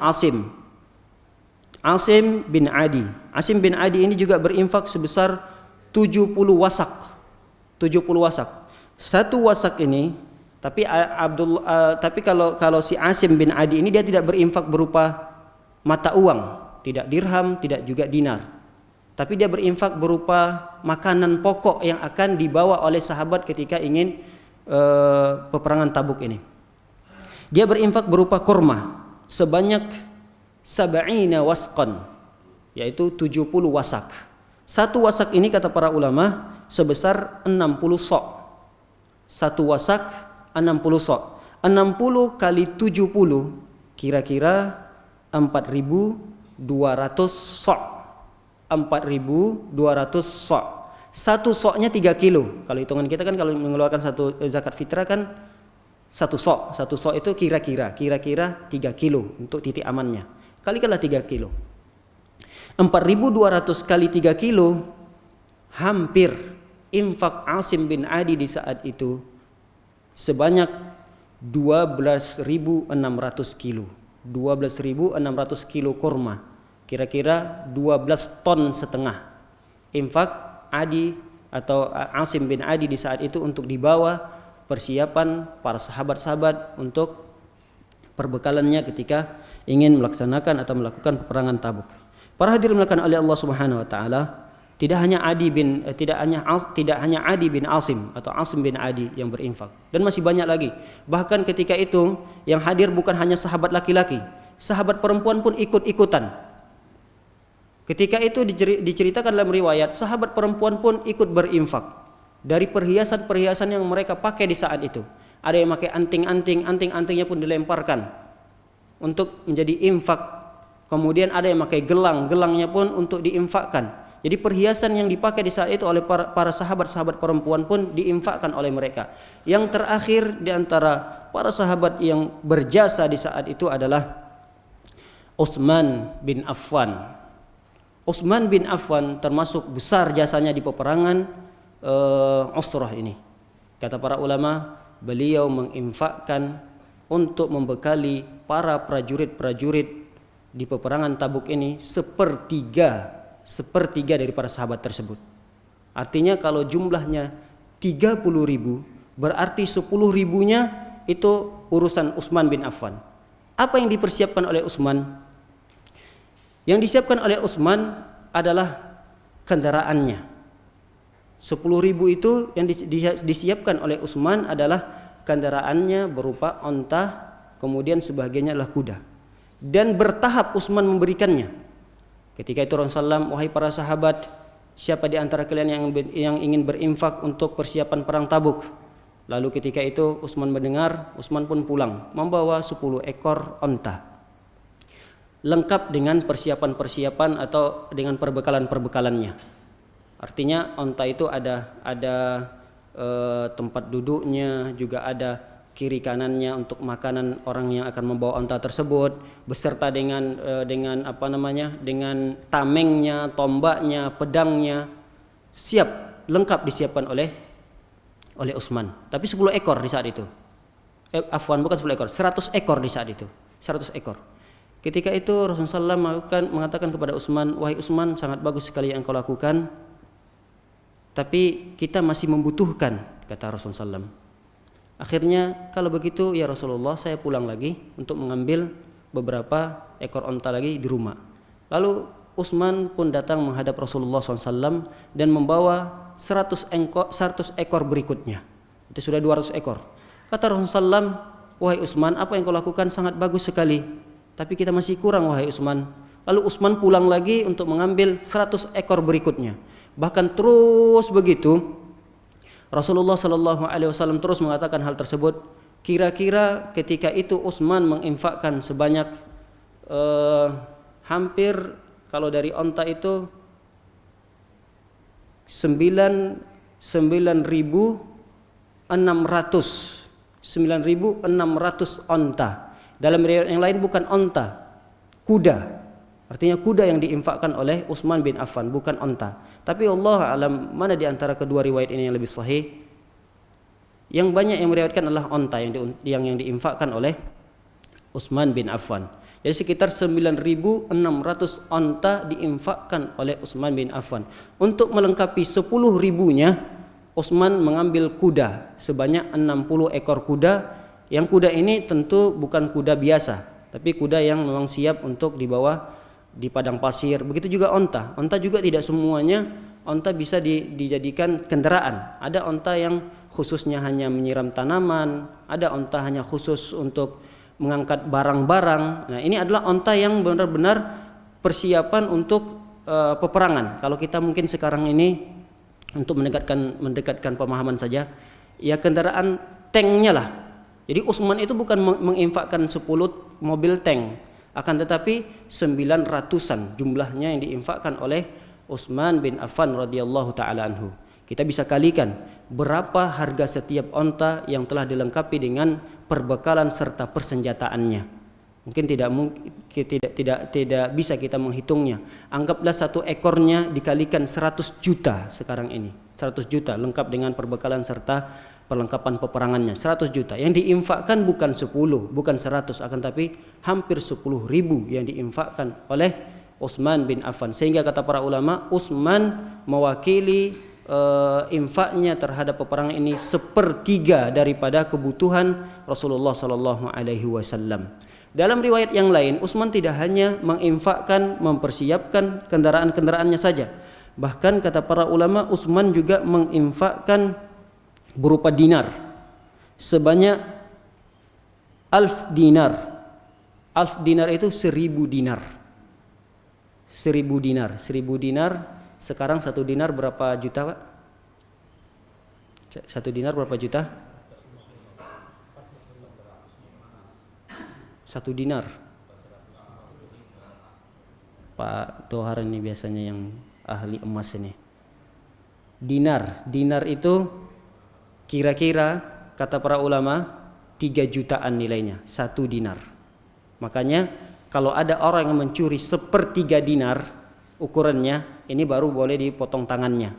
S2: Asim bin Adi. Asim bin Adi ini juga berinfak sebesar 70 wasak. 70 wasak. Satu wasak ini, tapi kalau si Asim bin Adi ini dia tidak berinfak berupa mata uang, tidak dirham, tidak juga dinar. Tapi dia berinfak berupa makanan pokok yang akan dibawa oleh sahabat ketika ingin peperangan Tabuk ini. Dia berinfak berupa kurma sebanyak 70 wasqan, yaitu 70 wasak. Satu wasak ini kata para ulama sebesar 60 sok. Satu wasak 60 sok. 60 kali 70 kira-kira 4.200 sok. 4.200 sok. Satu soknya 3 kilo. Kalau hitungan kita kan kalau mengeluarkan satu zakat fitrah kan satu sok. Satu sok itu kira-kira 3 kilo untuk titik amannya. Kalikanlah 3 kilo. 4.200 kali 3 kilo hampir infak Asim bin Adi di saat itu sebanyak 12.600 kilo. 12.600 kilo kurma. Kira-kira 12 ton setengah. Infak Adi atau Asim bin Adi di saat itu untuk dibawa persiapan para sahabat-sahabat untuk perbekalannya ketika ingin melaksanakan atau melakukan peperangan Tabuk. Para hadirin melakukan oleh Allah Subhanahu wa taala, tidak hanya Adi bin Asim atau Asim bin Adi yang berinfak, dan masih banyak lagi. Bahkan ketika itu yang hadir bukan hanya sahabat laki-laki, sahabat perempuan pun ikut-ikutan. Ketika itu diceritakan dalam riwayat, sahabat perempuan pun ikut berinfak dari perhiasan-perhiasan yang mereka pakai di saat itu. Ada yang pakai anting-antingnya pun dilemparkan untuk menjadi infak. Kemudian ada yang pakai gelangnya pun untuk diinfakkan. Jadi perhiasan yang dipakai di saat itu oleh para sahabat-sahabat perempuan pun diinfakkan oleh mereka. Yang terakhir di antara para sahabat yang berjasa di saat itu adalah Utsman bin Affan. Utsman bin Affan termasuk besar jasanya di peperangan Usrah ini. Kata para ulama, beliau menginfakkan untuk membekali para prajurit-prajurit di peperangan Tabuk ini sepertiga dari para sahabat tersebut. Artinya kalau jumlahnya 30.000, berarti 10.000-nya itu urusan Utsman bin Affan. Apa yang dipersiapkan oleh Utsman? Yang disiapkan oleh Utsman adalah kendaraannya. 10.000 itu yang disiapkan oleh Utsman adalah kendaraannya berupa onta, kemudian sebagiannya adalah kuda. Dan bertahap Utsman memberikannya. Ketika itu Rasulullah SAW, wahai para sahabat, siapa di antara kalian yang ingin berinfak untuk persiapan perang Tabuk? Lalu ketika itu Utsman mendengar, Utsman pun pulang membawa 10 ekor onta, lengkap dengan persiapan-persiapan atau dengan perbekalan-perbekalannya. Artinya onta itu ada tempat duduknya, juga ada kiri kanannya untuk makanan orang yang akan membawa onta tersebut, beserta dengan dengan tamengnya, tombaknya, pedangnya, siap lengkap disiapkan oleh Utsman. Tapi 10 ekor di saat itu. Bukan 10 ekor, 100 ekor di saat itu. 100 ekor. Ketika itu Rasulullah SAW mengatakan kepada Utsman, wahai Utsman, sangat bagus sekali yang kau lakukan, tapi kita masih membutuhkan, kata Rasulullah SAW. Akhirnya kalau begitu ya Rasulullah, saya pulang lagi untuk mengambil beberapa ekor onta lagi di rumah. Lalu Utsman pun datang menghadap Rasulullah SAW dan membawa 100 ekor berikutnya. Itu sudah 200 ekor. Kata Rasulullah SAW, wahai Utsman, apa yang kau lakukan sangat bagus sekali, tapi kita masih kurang wahai Utsman. Lalu Utsman pulang lagi untuk mengambil 100 ekor berikutnya. Bahkan terus begitu. Rasulullah SAW terus mengatakan hal tersebut. Kira-kira ketika itu Utsman menginfakkan sebanyak hampir, kalau dari onta itu 9.600 onta. Dalam riwayat yang lain bukan onta, kuda. Artinya kuda yang diinfakkan oleh Utsman bin Affan, bukan onta. Tapi Allah alam mana di antara kedua riwayat ini yang lebih sahih. Yang banyak yang meriwayatkan adalah onta yang diinfakkan oleh Utsman bin Affan. Jadi sekitar 9.600 onta diinfakkan oleh Utsman bin Affan. Untuk melengkapi 10.000-nya, Utsman mengambil kuda sebanyak 60 ekor kuda. Yang kuda ini tentu bukan kuda biasa, tapi kuda yang memang siap untuk dibawa di padang pasir. Begitu juga onta. Onta juga tidak semuanya onta bisa dijadikan kendaraan. Ada onta yang khususnya hanya menyiram tanaman, ada onta hanya khusus untuk mengangkat barang-barang. Nah, ini adalah onta yang benar-benar persiapan untuk peperangan. Kalau kita mungkin sekarang ini untuk mendekatkan pemahaman saja, ya kendaraan tanknya lah. Jadi Utsman itu bukan menginfakkan 10 mobil tank, akan tetapi 900-an jumlahnya yang diinfakkan oleh Utsman bin Affan radhiyallahu taala anhu. Kita bisa kalikan berapa harga setiap onta yang telah dilengkapi dengan perbekalan serta persenjataannya. Mungkin tidak bisa kita menghitungnya. Anggaplah satu ekornya dikalikan 100 juta sekarang ini. 100 juta lengkap dengan perbekalan serta perlengkapan peperangannya. 100 juta. Yang diinfakkan bukan 10, bukan 100, akan tapi hampir 10.000 yang diinfakkan oleh Utsman bin Affan. Sehingga kata para ulama, Utsman mewakili infaknya terhadap peperangan ini 1/3 daripada kebutuhan Rasulullah sallallahu alaihi wasallam. Dalam riwayat yang lain, Utsman tidak hanya menginfakkan, mempersiapkan kendaraan-kendaraannya saja. Bahkan kata para ulama, Utsman juga menginfakkan berupa dinar sebanyak 1000 dinar. 1000 dinar itu 1000 dinar. 1000 dinar. 1000 dinar sekarang 1 dinar berapa juta, Pak? 1 dinar berapa juta? 1 dinar. Pak Dohar ini biasanya yang ahli emas ini. Dinar itu kira-kira kata para ulama 3 jutaan nilainya 1 dinar. Makanya kalau ada orang yang mencuri 1/3 dinar ukurannya, ini baru boleh dipotong tangannya.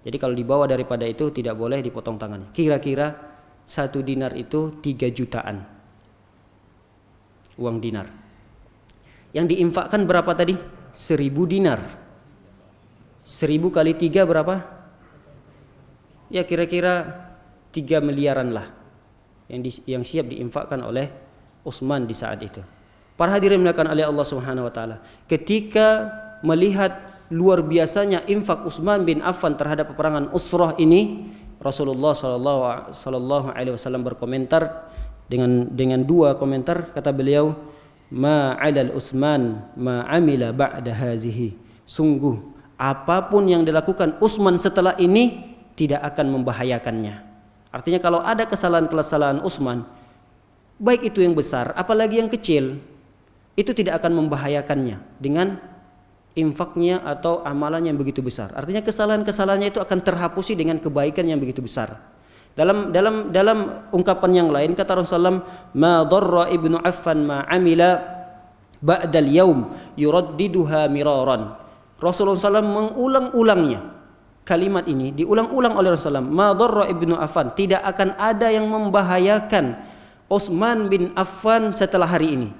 S2: Jadi kalau dibawa daripada itu tidak boleh dipotong tangannya. Kira-kira 1 dinar itu 3 jutaan uang dinar. Yang diinfakkan berapa tadi? 1000 dinar. 1000 kali 3 berapa? Ya kira-kira 3 miliaran lah yang siap diinfakkan oleh Utsman di saat itu. Para hadirin dimuliakan oleh Allah Subhanahu wa taala, ketika melihat luar biasanya infak Utsman bin Affan terhadap peperangan Usrah ini, Rasulullah sallallahu alaihi wasallam berkomentar dengan 2 komentar. Kata beliau, ma 'alal Utsman ma 'amila ba'da hazihi. Sungguh apapun yang dilakukan Utsman setelah ini tidak akan membahayakannya. Artinya kalau ada kesalahan-kesalahan Utsman, baik itu yang besar apalagi yang kecil, itu tidak akan membahayakannya dengan infaknya atau amalan yang begitu besar. Artinya kesalahan-kesalahannya itu akan terhapusi dengan kebaikan yang begitu besar. Dalam ungkapan yang lain kata Rasulullah, ma darra ibnu Affan ma amila ba'dal yaum yuraddiduha miraran. Rasulullah SAW mengulang-ulangnya. Kalimat ini diulang-ulang oleh Rasulullah, ma darra ibnu Affan, tidak akan ada yang membahayakan Utsman bin Affan setelah hari ini.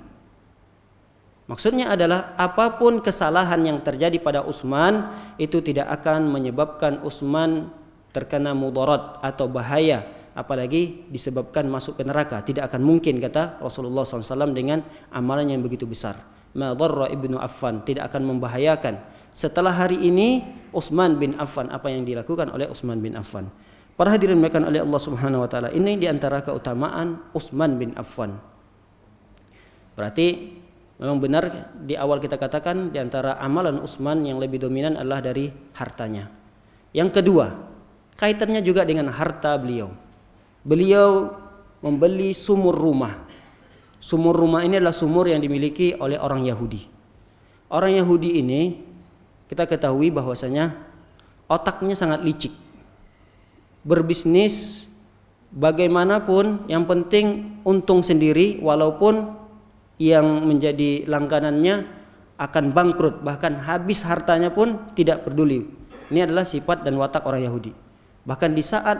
S2: Maksudnya adalah apapun kesalahan yang terjadi pada Utsman itu tidak akan menyebabkan Utsman terkena mudarat atau bahaya, apalagi disebabkan masuk ke neraka. Tidak akan mungkin kata Rasulullah SAW dengan amalan yang begitu besar. Ma darra ibnu Affan, tidak akan membahayakan setelah hari ini Utsman bin Affan apa yang dilakukan oleh Utsman bin Affan. Para hadirin dimuliakan oleh Allah Subhanahu wa taala, ini diantara keutamaan Utsman bin Affan. Berarti memang benar di awal kita katakan diantara amalan Utsman yang lebih dominan adalah dari hartanya. Yang kedua, kaitannya juga dengan harta beliau. Beliau membeli sumur rumah. Sumur rumah ini adalah sumur yang dimiliki oleh orang Yahudi. Orang Yahudi ini kita ketahui bahwasanya otaknya sangat licik. Berbisnis bagaimanapun yang penting untung sendiri, walaupun yang menjadi langganannya akan bangkrut, bahkan habis hartanya pun tidak peduli. Ini adalah sifat dan watak orang Yahudi. Bahkan di saat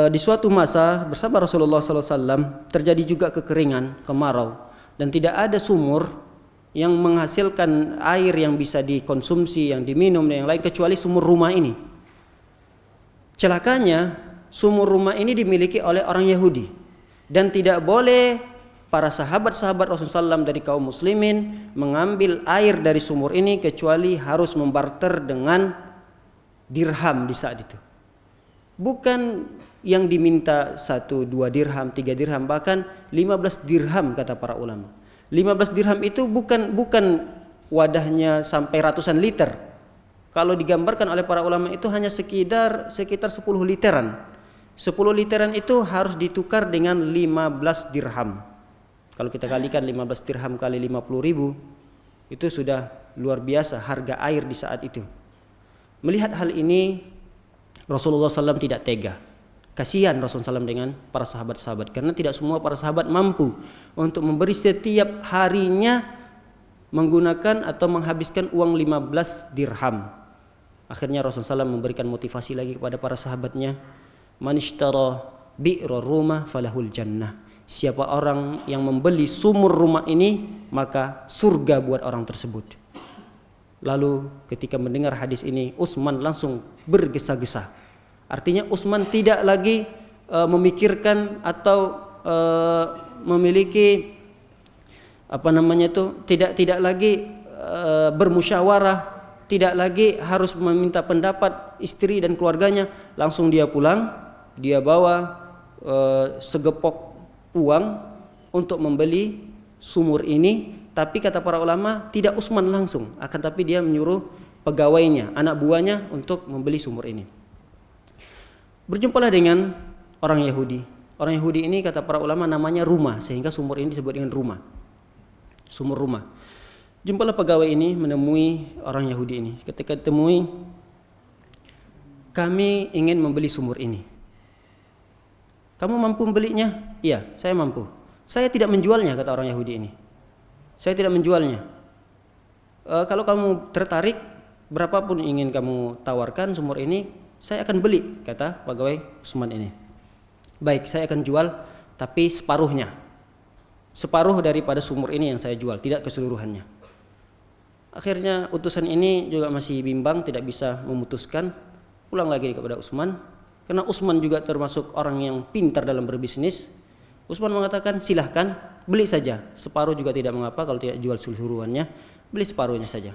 S2: di suatu masa bersama Rasulullah SAW terjadi juga kekeringan, kemarau, dan tidak ada sumur yang menghasilkan air yang bisa dikonsumsi, yang diminum dan yang lain kecuali sumur rumah ini. Celakanya sumur rumah ini dimiliki oleh orang Yahudi dan tidak boleh para sahabat-sahabat Rasulullah SAW dari kaum muslimin mengambil air dari sumur ini kecuali harus membarter dengan dirham di saat itu. Bukan yang diminta 1, 2 dirham, 3 dirham, bahkan 15 dirham kata para ulama. 15 dirham itu bukan wadahnya sampai ratusan liter. kalau digambarkan oleh para ulama itu hanya sekitar 10 literan. 10 literan itu harus ditukar dengan 15 dirham. Kalau kita kalikan 15 dirham kali 50.000, itu sudah luar biasa harga air di saat itu. Melihat hal ini, Rasulullah SAW tidak tega. Kasihan Rasulullah SAW dengan para sahabat-sahabat, karena tidak semua para sahabat mampu untuk memberi setiap harinya menggunakan atau menghabiskan uang 15 dirham. Akhirnya Rasulullah SAW memberikan motivasi lagi kepada para sahabatnya, man ishtara bi'ra rumah falahul jannah. Siapa orang yang membeli sumur rumah ini, maka surga buat orang tersebut. Lalu ketika mendengar hadis ini, Utsman langsung bergesa-gesa. Artinya Utsman tidak lagi memikirkan atau memiliki tidak lagi bermusyawarah, tidak lagi harus meminta pendapat istri dan keluarganya. Langsung dia pulang, dia bawa segepok uang untuk membeli sumur ini. Tapi kata para ulama, tidak Utsman langsung, akan tapi dia menyuruh pegawainya, anak buahnya untuk membeli sumur ini. Berjumpalah dengan orang Yahudi. Orang Yahudi ini kata para ulama namanya Rumah, sehingga sumur ini disebut dengan Rumah, sumur Rumah. Jumpalah pegawai ini menemui orang Yahudi ini. Ketika ditemui, kami ingin membeli sumur ini. Kamu mampu membelinya? Iya, saya mampu. Saya tidak menjualnya, kata orang Yahudi ini. Saya tidak menjualnya. Kalau kamu tertarik, berapapun ingin kamu tawarkan sumur ini, saya akan beli, kata pegawai Utsman ini. Baik, saya akan jual, tapi separuhnya. Separuh daripada sumur ini yang saya jual, tidak keseluruhannya. Akhirnya utusan ini juga masih bimbang, tidak bisa memutuskan. Pulang lagi kepada Utsman, karena Utsman juga termasuk orang yang pintar dalam berbisnis. Utsman mengatakan, silahkan beli saja, separuh juga tidak mengapa kalau tidak jual seluruhannya, beli separuhnya saja.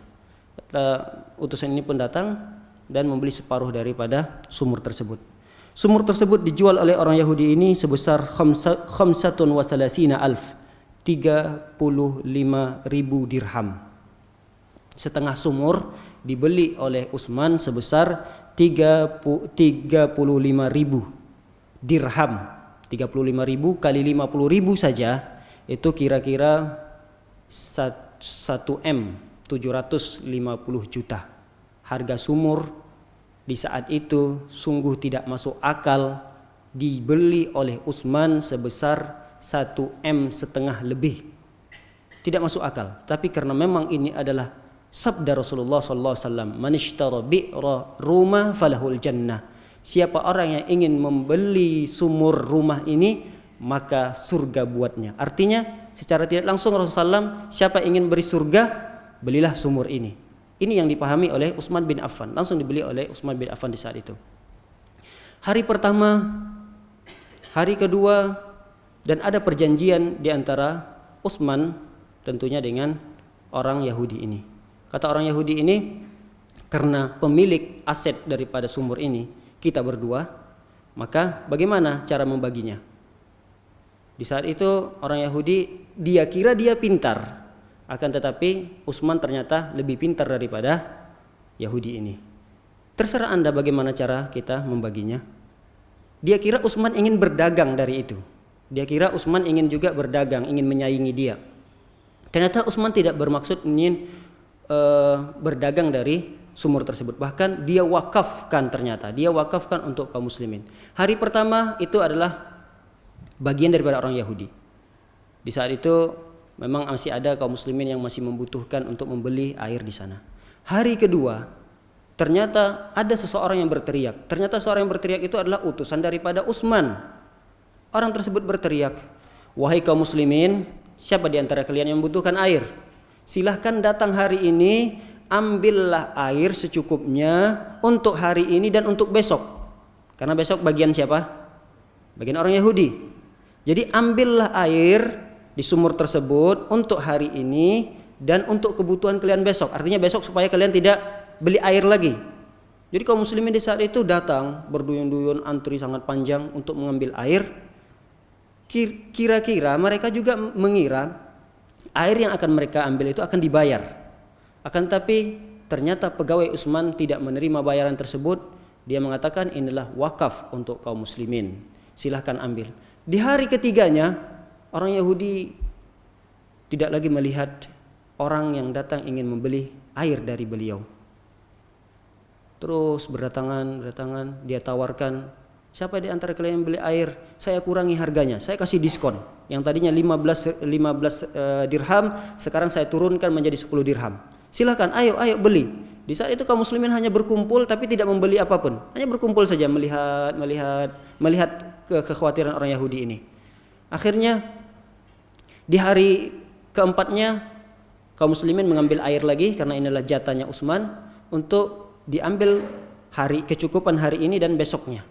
S2: Kata utusan ini pun datang dan membeli separuh daripada sumur tersebut. Sumur tersebut dijual oleh orang Yahudi ini sebesar 35,000, 35.000 dirham. Setengah sumur dibeli oleh Utsman sebesar 35.000 dirham. 35.000 kali 50.000 saja itu kira-kira 1M, 750 juta. Harga sumur di saat itu sungguh tidak masuk akal, dibeli oleh Utsman sebesar 1M setengah lebih. Tidak masuk akal, tapi karena memang ini adalah sabda Rasulullah SAW, man ishtara bi'ra rumah falahul jannah. Siapa orang yang ingin membeli sumur rumah ini, maka surga buatnya. Artinya secara tidak langsung Rasulullah SAW, siapa ingin beri surga, belilah sumur ini. Ini yang dipahami oleh Utsman bin Affan. Langsung dibeli oleh Utsman bin Affan di saat itu. Hari pertama, hari kedua, dan ada perjanjian di antara Utsman tentunya dengan orang Yahudi ini. Kata orang Yahudi ini, karena pemilik aset daripada sumur ini kita berdua, maka bagaimana cara membaginya? Di saat itu orang Yahudi, dia kira dia pintar, akan tetapi Utsman ternyata lebih pintar daripada Yahudi ini. Terserah Anda bagaimana cara kita membaginya. Dia kira Utsman ingin berdagang dari itu. Dia kira Utsman ingin juga berdagang, ingin menyaingi dia. Ternyata Utsman tidak bermaksud ingin berdagang dari sumur tersebut. Bahkan dia wakafkan, ternyata dia wakafkan untuk kaum muslimin. Hari pertama itu adalah bagian daripada orang Yahudi. Di saat itu memang masih ada kaum muslimin yang masih membutuhkan untuk membeli air di sana. Hari kedua, ternyata ada seseorang yang berteriak. Ternyata seorang yang berteriak itu adalah utusan daripada Utsman. Orang tersebut berteriak, wahai kaum muslimin, siapa di antara kalian yang membutuhkan air? Silahkan datang hari ini, ambillah air secukupnya untuk hari ini dan untuk besok. Karena besok bagian siapa? Bagian orang Yahudi. Jadi ambillah air di sumur tersebut untuk hari ini dan untuk kebutuhan kalian besok. Artinya besok supaya kalian tidak beli air lagi. Jadi kaum muslimin di saat itu datang berduyun-duyun, antri sangat panjang untuk mengambil air. Kira-kira mereka juga mengira air yang akan mereka ambil itu akan dibayar. Akan tapi ternyata pegawai Utsman tidak menerima bayaran tersebut. Dia mengatakan inilah wakaf untuk kaum muslimin, silahkan ambil. Di hari ketiganya orang Yahudi tidak lagi melihat orang yang datang ingin membeli air dari beliau. Terus berdatangan, dia tawarkan, siapa di antara kalian yang beli air, saya kurangi harganya, saya kasih diskon. Yang tadinya 15 dirham, sekarang saya turunkan menjadi 10 dirham. Silahkan, ayo beli. Di saat itu kaum muslimin hanya berkumpul tapi tidak membeli apapun, hanya berkumpul saja melihat kekhawatiran orang Yahudi ini. Akhirnya di hari keempatnya kaum muslimin mengambil air lagi karena inilah jatahnya Utsman untuk diambil kecukupan hari ini dan besoknya.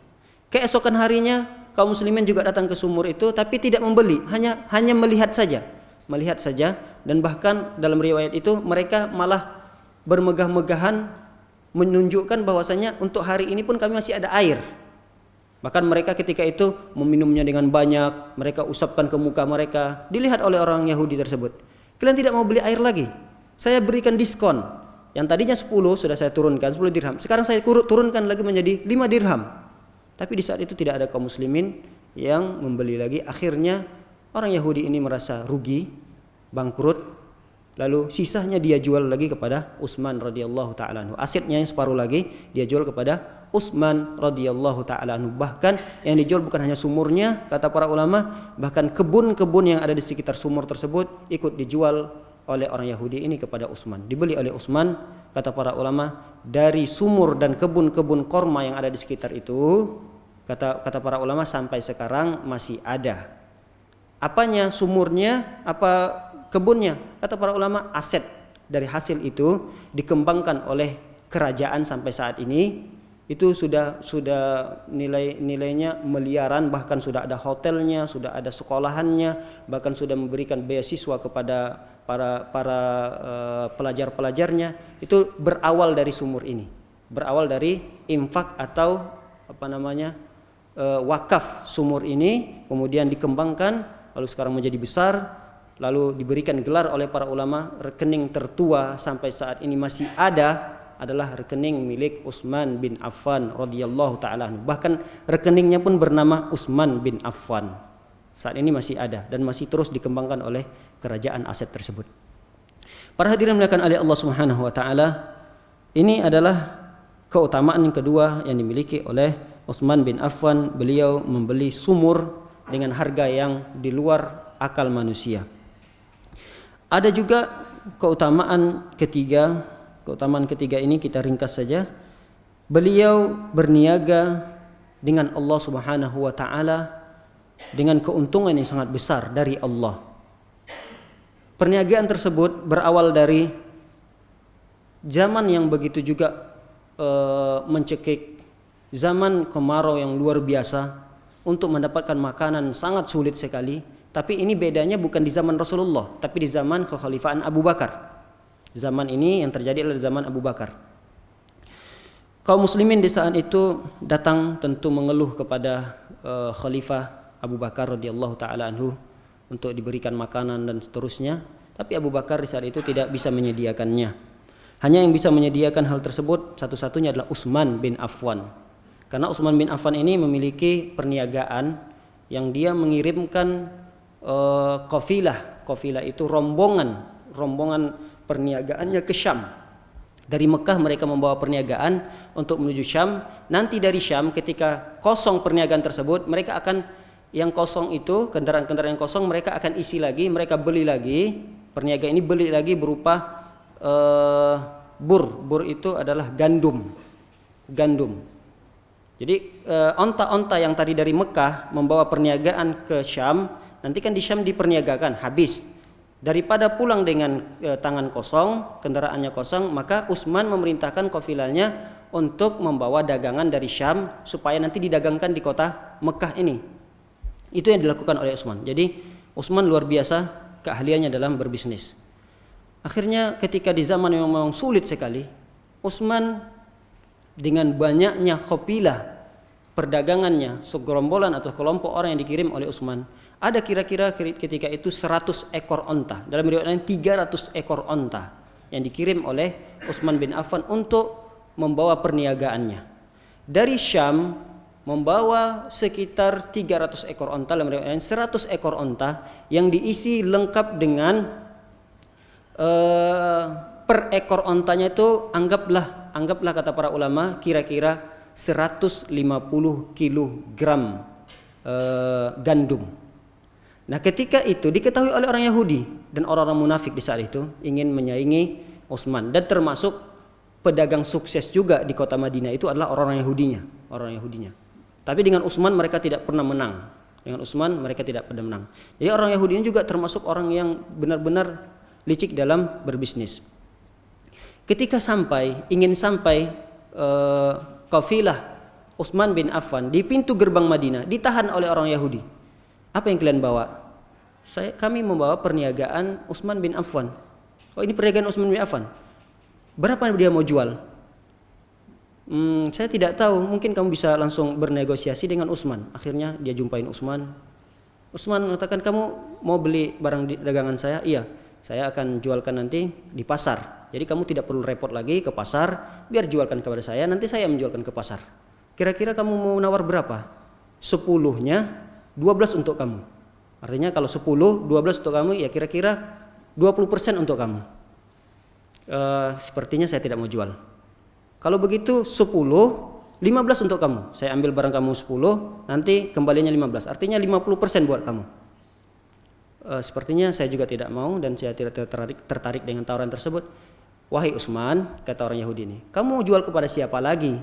S2: Keesokan harinya kaum muslimin juga datang ke sumur itu tapi tidak membeli, hanya melihat saja dan bahkan dalam riwayat itu mereka malah bermegah-megahan menunjukkan bahwasanya untuk hari ini pun kami masih ada air. Bahkan mereka ketika itu meminumnya dengan banyak, mereka usapkan ke muka mereka. Dilihat oleh orang Yahudi tersebut, kalian tidak mau beli air lagi, saya berikan diskon. Yang tadinya 10 sudah saya turunkan 10 dirham, sekarang saya turunkan lagi menjadi 5 dirham. Tapi di saat itu tidak ada kaum muslimin yang membeli lagi. Akhirnya orang Yahudi ini merasa rugi, bangkrut. Lalu sisanya dia jual lagi kepada Utsman radhiyallahu taala anhu. Asetnya yang separuh lagi dia jual kepada Utsman radhiyallahu taala anhu. Bahkan yang dijual bukan hanya sumurnya, kata para ulama, bahkan kebun-kebun yang ada di sekitar sumur tersebut ikut dijual oleh orang Yahudi ini kepada Utsman. Dibeli oleh Utsman, kata para ulama, dari sumur dan kebun-kebun korma yang ada di sekitar itu, kata para ulama sampai sekarang masih ada. Apanya? Sumurnya, apa kebunnya? Kata para ulama, aset dari hasil itu dikembangkan oleh kerajaan sampai saat ini. Itu sudah nilainya miliaran, bahkan sudah ada hotelnya, sudah ada sekolahannya, bahkan sudah memberikan beasiswa kepada para pelajar-pelajarnya. Itu berawal dari sumur ini, berawal dari infak atau wakaf sumur ini, kemudian dikembangkan, lalu sekarang menjadi besar. Lalu diberikan gelar oleh para ulama, rekening tertua sampai saat ini masih ada adalah rekening milik Utsman bin Affan radhiyallahu taala anhu. Bahkan rekeningnya pun bernama Utsman bin Affan. Saat ini masih ada dan masih terus dikembangkan oleh kerajaan aset tersebut. Para hadirin dimuliakan oleh Allah Subhanahu wa taala, ini adalah keutamaan yang kedua yang dimiliki oleh Utsman bin Affan. Beliau membeli sumur dengan harga yang di luar akal manusia. Ada juga keutamaan ketiga. Keutamaan ketiga ini kita ringkas saja. Beliau berniaga dengan Allah Subhanahu wa taala dengan keuntungan yang sangat besar dari Allah. Perniagaan tersebut berawal dari zaman yang begitu juga mencekik, zaman kemarau yang luar biasa, untuk mendapatkan makanan sangat sulit sekali. Tapi ini bedanya bukan di zaman Rasulullah, tapi di zaman kekhalifahan Abu Bakar. Zaman ini yang terjadi adalah zaman Abu Bakar. Kaum muslimin di saat itu datang tentu mengeluh kepada Khalifah Abu Bakar radhiyallahu taala anhu untuk diberikan makanan dan seterusnya. Tapi Abu Bakar di saat itu tidak bisa menyediakannya. Hanya yang bisa menyediakan hal tersebut satu-satunya adalah Utsman bin Affan. Karena Utsman bin Affan ini memiliki perniagaan yang dia mengirimkan kafilah itu rombongan perniagaannya ke Syam. Dari Mekah mereka membawa perniagaan untuk menuju Syam. Nanti dari Syam ketika kosong perniagaan tersebut, mereka akan yang kosong itu, kendaraan-kendaraan yang kosong mereka akan isi lagi, mereka beli lagi. Perniagaan ini beli lagi berupa bur itu adalah gandum. Jadi onta-onta yang tadi dari Mekah membawa perniagaan ke Syam, nanti kan di Syam diperniagakan habis. Daripada pulang dengan tangan kosong, kendaraannya kosong, maka Utsman memerintahkan kafilahnya untuk membawa dagangan dari Syam supaya nanti didagangkan di kota Mekah ini. Itu yang dilakukan oleh Utsman. Jadi Utsman luar biasa keahliannya dalam berbisnis. Akhirnya ketika di zaman yang memang sulit sekali, Utsman dengan banyaknya kafilah perdagangannya, segerombolan atau kelompok orang yang dikirim oleh Utsman, ada kira-kira ketika itu 100 ekor onta. Dalam riwayat lain 300 ekor onta. yang dikirim oleh Utsman bin Affan untuk membawa perniagaannya. Dari Syam membawa sekitar 300 ekor onta, 100 ekor onta yang diisi lengkap dengan per ekor ontanya itu anggaplah kata para ulama kira-kira 150 kilogram gandum. Nah, ketika itu diketahui oleh orang Yahudi dan orang-orang munafik di saat itu ingin menyaingi Utsman, dan termasuk pedagang sukses juga di kota Madinah itu adalah orang Yahudinya. Tapi dengan Utsman mereka tidak pernah menang. Jadi orang Yahudi ini juga termasuk orang yang benar-benar licik dalam berbisnis. Ketika ingin sampai kafilah Utsman bin Affan di pintu gerbang Madinah, ditahan oleh orang Yahudi. Apa yang kalian bawa? Kami membawa perniagaan Utsman bin Affan. Oh, ini perniagaan Utsman bin Affan. Berapa dia mau jual? Saya tidak tahu. Mungkin kamu bisa langsung bernegosiasi dengan Utsman. Akhirnya dia jumpain Utsman. Utsman mengatakan, kamu mau beli barang dagangan saya? Iya, saya akan jualkan nanti di pasar. Jadi kamu tidak perlu repot lagi ke pasar. Biar jualkan kepada saya. Nanti saya menjualkan ke pasar. Kira-kira kamu mau nawar berapa? 10-nya 12 untuk kamu. Artinya kalau 10, 12 untuk kamu, ya kira-kira 20% untuk kamu. Sepertinya saya tidak mau jual. Kalau begitu 10, 15 untuk kamu. Saya ambil barang kamu 10, nanti kembalinya 15. Artinya 50% buat kamu. Sepertinya saya juga tidak mau dan saya tidak tertarik dengan tawaran tersebut. Wahai Utsman, kata orang Yahudi ini, kamu jual kepada siapa lagi?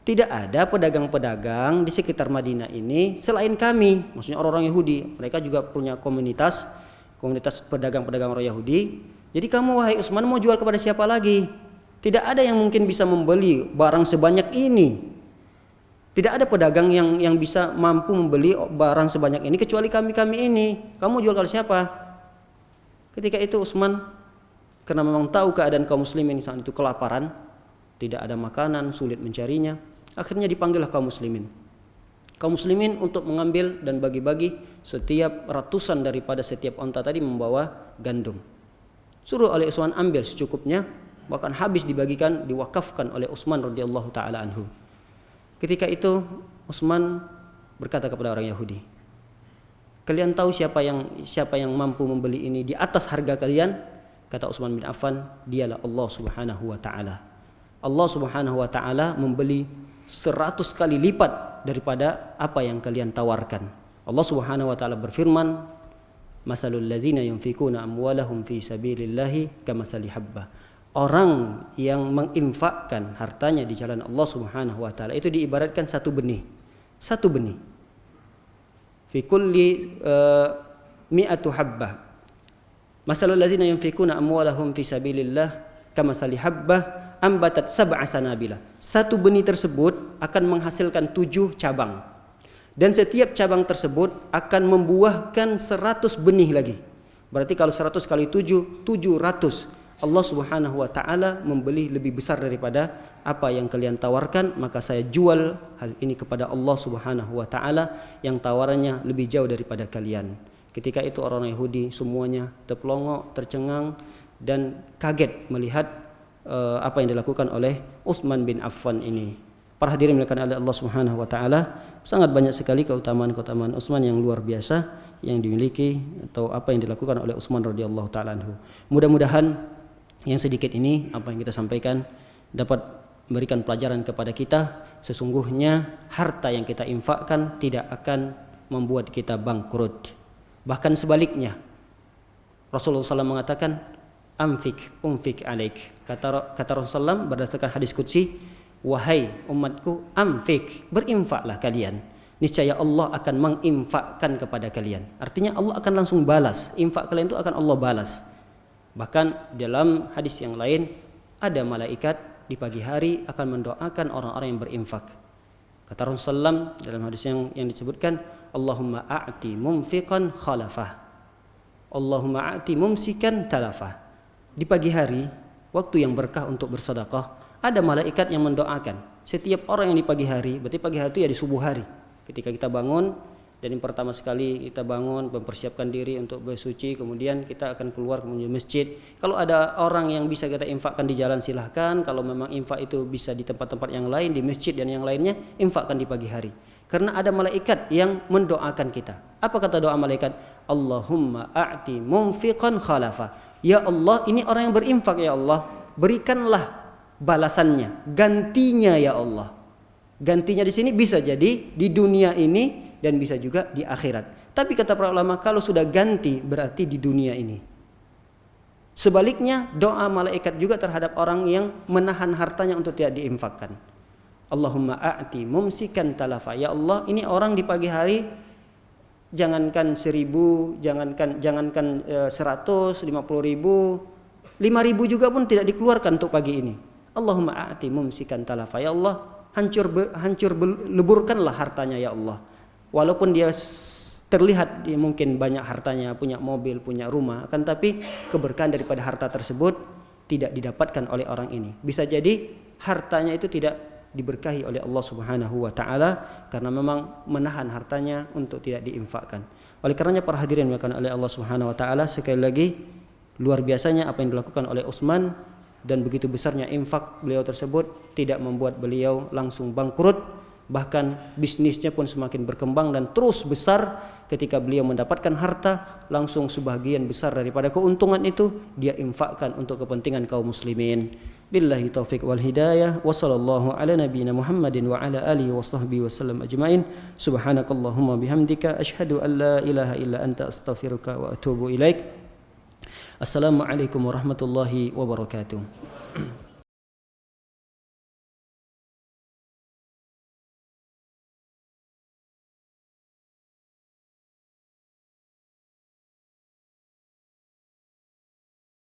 S2: Tidak ada pedagang-pedagang di sekitar Madinah ini selain kami. Maksudnya orang-orang Yahudi. Mereka juga punya komunitas pedagang-pedagang orang Yahudi. Jadi kamu wahai Utsman mau jual kepada siapa lagi? Tidak ada yang mungkin bisa membeli barang sebanyak ini. Tidak ada pedagang yang bisa mampu membeli barang sebanyak ini kecuali kami ini. Kamu jual kepada siapa? Ketika itu Utsman, karena memang tahu keadaan kaum muslimin saat itu kelaparan, tidak ada makanan, sulit mencarinya. Akhirnya dipanggillah kaum muslimin untuk mengambil dan bagi-bagi setiap ratusan daripada setiap onta tadi membawa gandum. Suruh oleh Utsman ambil secukupnya, bahkan habis dibagikan, diwakafkan oleh Utsman radhiyallahu taala anhu. Ketika itu Utsman berkata kepada orang Yahudi, kalian tahu siapa yang mampu membeli ini di atas harga kalian? Kata Utsman bin Affan, dialah Allah Subhanahu wa taala. Allah Subhanahu wa taala membeli 100 kali lipat daripada apa yang kalian tawarkan. Allah Subhanahu wa taala berfirman, masalul ladzina yunfikuna amwalahum fi sabilillahi kamathali habbah. Orang yang menginfakkan hartanya di jalan Allah Subhanahu wa taala itu diibaratkan satu benih. Fi kulli mi'atu habbah. Masalul ladzina yunfikuna amwalahum fi sabilillah kamathali habbah ambatat sab'a sanabila. Satu benih tersebut akan menghasilkan 7 cabang. Dan setiap cabang tersebut akan membuahkan 100 benih lagi. Berarti kalau 100 kali 7, 700. Allah Subhanahu wa taala membeli lebih besar daripada apa yang kalian tawarkan, maka saya jual hal ini kepada Allah Subhanahu wa taala yang tawarannya lebih jauh daripada kalian. Ketika itu orang Yahudi semuanya terpelongo, tercengang dan kaget melihat apa yang dilakukan oleh Utsman bin Affan ini. Para hadirin dimuliakan oleh Allah Subhanahu wa taala, sangat banyak sekali keutamaan-keutamaan Utsman yang luar biasa yang dimiliki atau apa yang dilakukan oleh Utsman radhiyallahu taala anhu. Mudah-mudahan yang sedikit ini apa yang kita sampaikan dapat memberikan pelajaran kepada kita. Sesungguhnya harta yang kita infakkan tidak akan membuat kita bangkrut. Bahkan sebaliknya, Rasulullah SAW mengatakan, umfik alaik. Kata Rasulullah berdasarkan hadis qudsi, wahai umatku, amfik, berinfaklah kalian. Niscaya Allah akan menginfakkan kepada kalian. Artinya Allah akan langsung balas. Infak kalian itu akan Allah balas. Bahkan dalam hadis yang lain, ada malaikat di pagi hari akan mendoakan orang-orang yang berinfak. Kata Rasulullah dalam hadis yang disebutkan, Allahumma a'ti mumfiqan khalafah, Allahumma a'ti mumsikan talafah. Di pagi hari, waktu yang berkah untuk bersedekah, ada malaikat yang mendoakan setiap orang yang di pagi hari. Berarti pagi hari itu ya di subuh hari. Ketika kita bangun, Dan yang pertama sekali kita bangun, mempersiapkan diri untuk bersuci, kemudian kita akan keluar menuju masjid. Kalau ada orang yang bisa kita infakkan di jalan silahkan. Kalau memang infak itu bisa di tempat-tempat yang lain, di masjid dan yang lainnya, infakkan di pagi hari. Karena ada malaikat yang mendoakan kita. Apa kata doa malaikat? Allahumma a'ti munfiqan khalafa. Ya Allah, ini orang yang berinfak ya Allah, berikanlah balasannya, gantinya ya Allah. Gantinya di sini bisa jadi di dunia ini dan bisa juga di akhirat. Tapi kata para ulama, kalau sudah ganti berarti di dunia ini. Sebaliknya doa malaikat juga terhadap orang yang menahan hartanya untuk tidak diinfakkan. Allahumma a'ti mumsikan talafa. Ya Allah, ini orang di pagi hari jangankan 1000, jangankan 100, 50.000, 5.000 juga pun tidak dikeluarkan untuk pagi ini. Allahumma a'ti mumsikan talafa. Ya Allah, hancur leburkanlah hartanya ya Allah. Walaupun dia terlihat dia mungkin banyak hartanya, punya mobil, punya rumah, akan tapi keberkahan daripada harta tersebut tidak didapatkan oleh orang ini. Bisa jadi hartanya itu tidak diberkahi oleh Allah Subhanahu wa taala karena memang menahan hartanya untuk tidak diinfakkan. Oleh karenanya para hadirin yang dimuliakan oleh Allah Subhanahu wa taala, sekali lagi luar biasanya apa yang dilakukan oleh Utsman dan begitu besarnya infak beliau tersebut tidak membuat beliau langsung bangkrut. Bahkan bisnisnya pun semakin berkembang dan terus besar. Ketika beliau mendapatkan harta, langsung sebagian besar daripada keuntungan itu dia infakkan untuk kepentingan kaum muslimin. Billahi taufik wal hidayah. Wa sallallahu ala nabiyyina Muhammadin wa ala alihi wa sahbihi wasallam ajma'in. Subhanakallahumma bihamdika asyhadu an la ilaha illa anta astaghfiruka wa atubu ilaik. Assalamualaikum warahmatullahi wabarakatuh.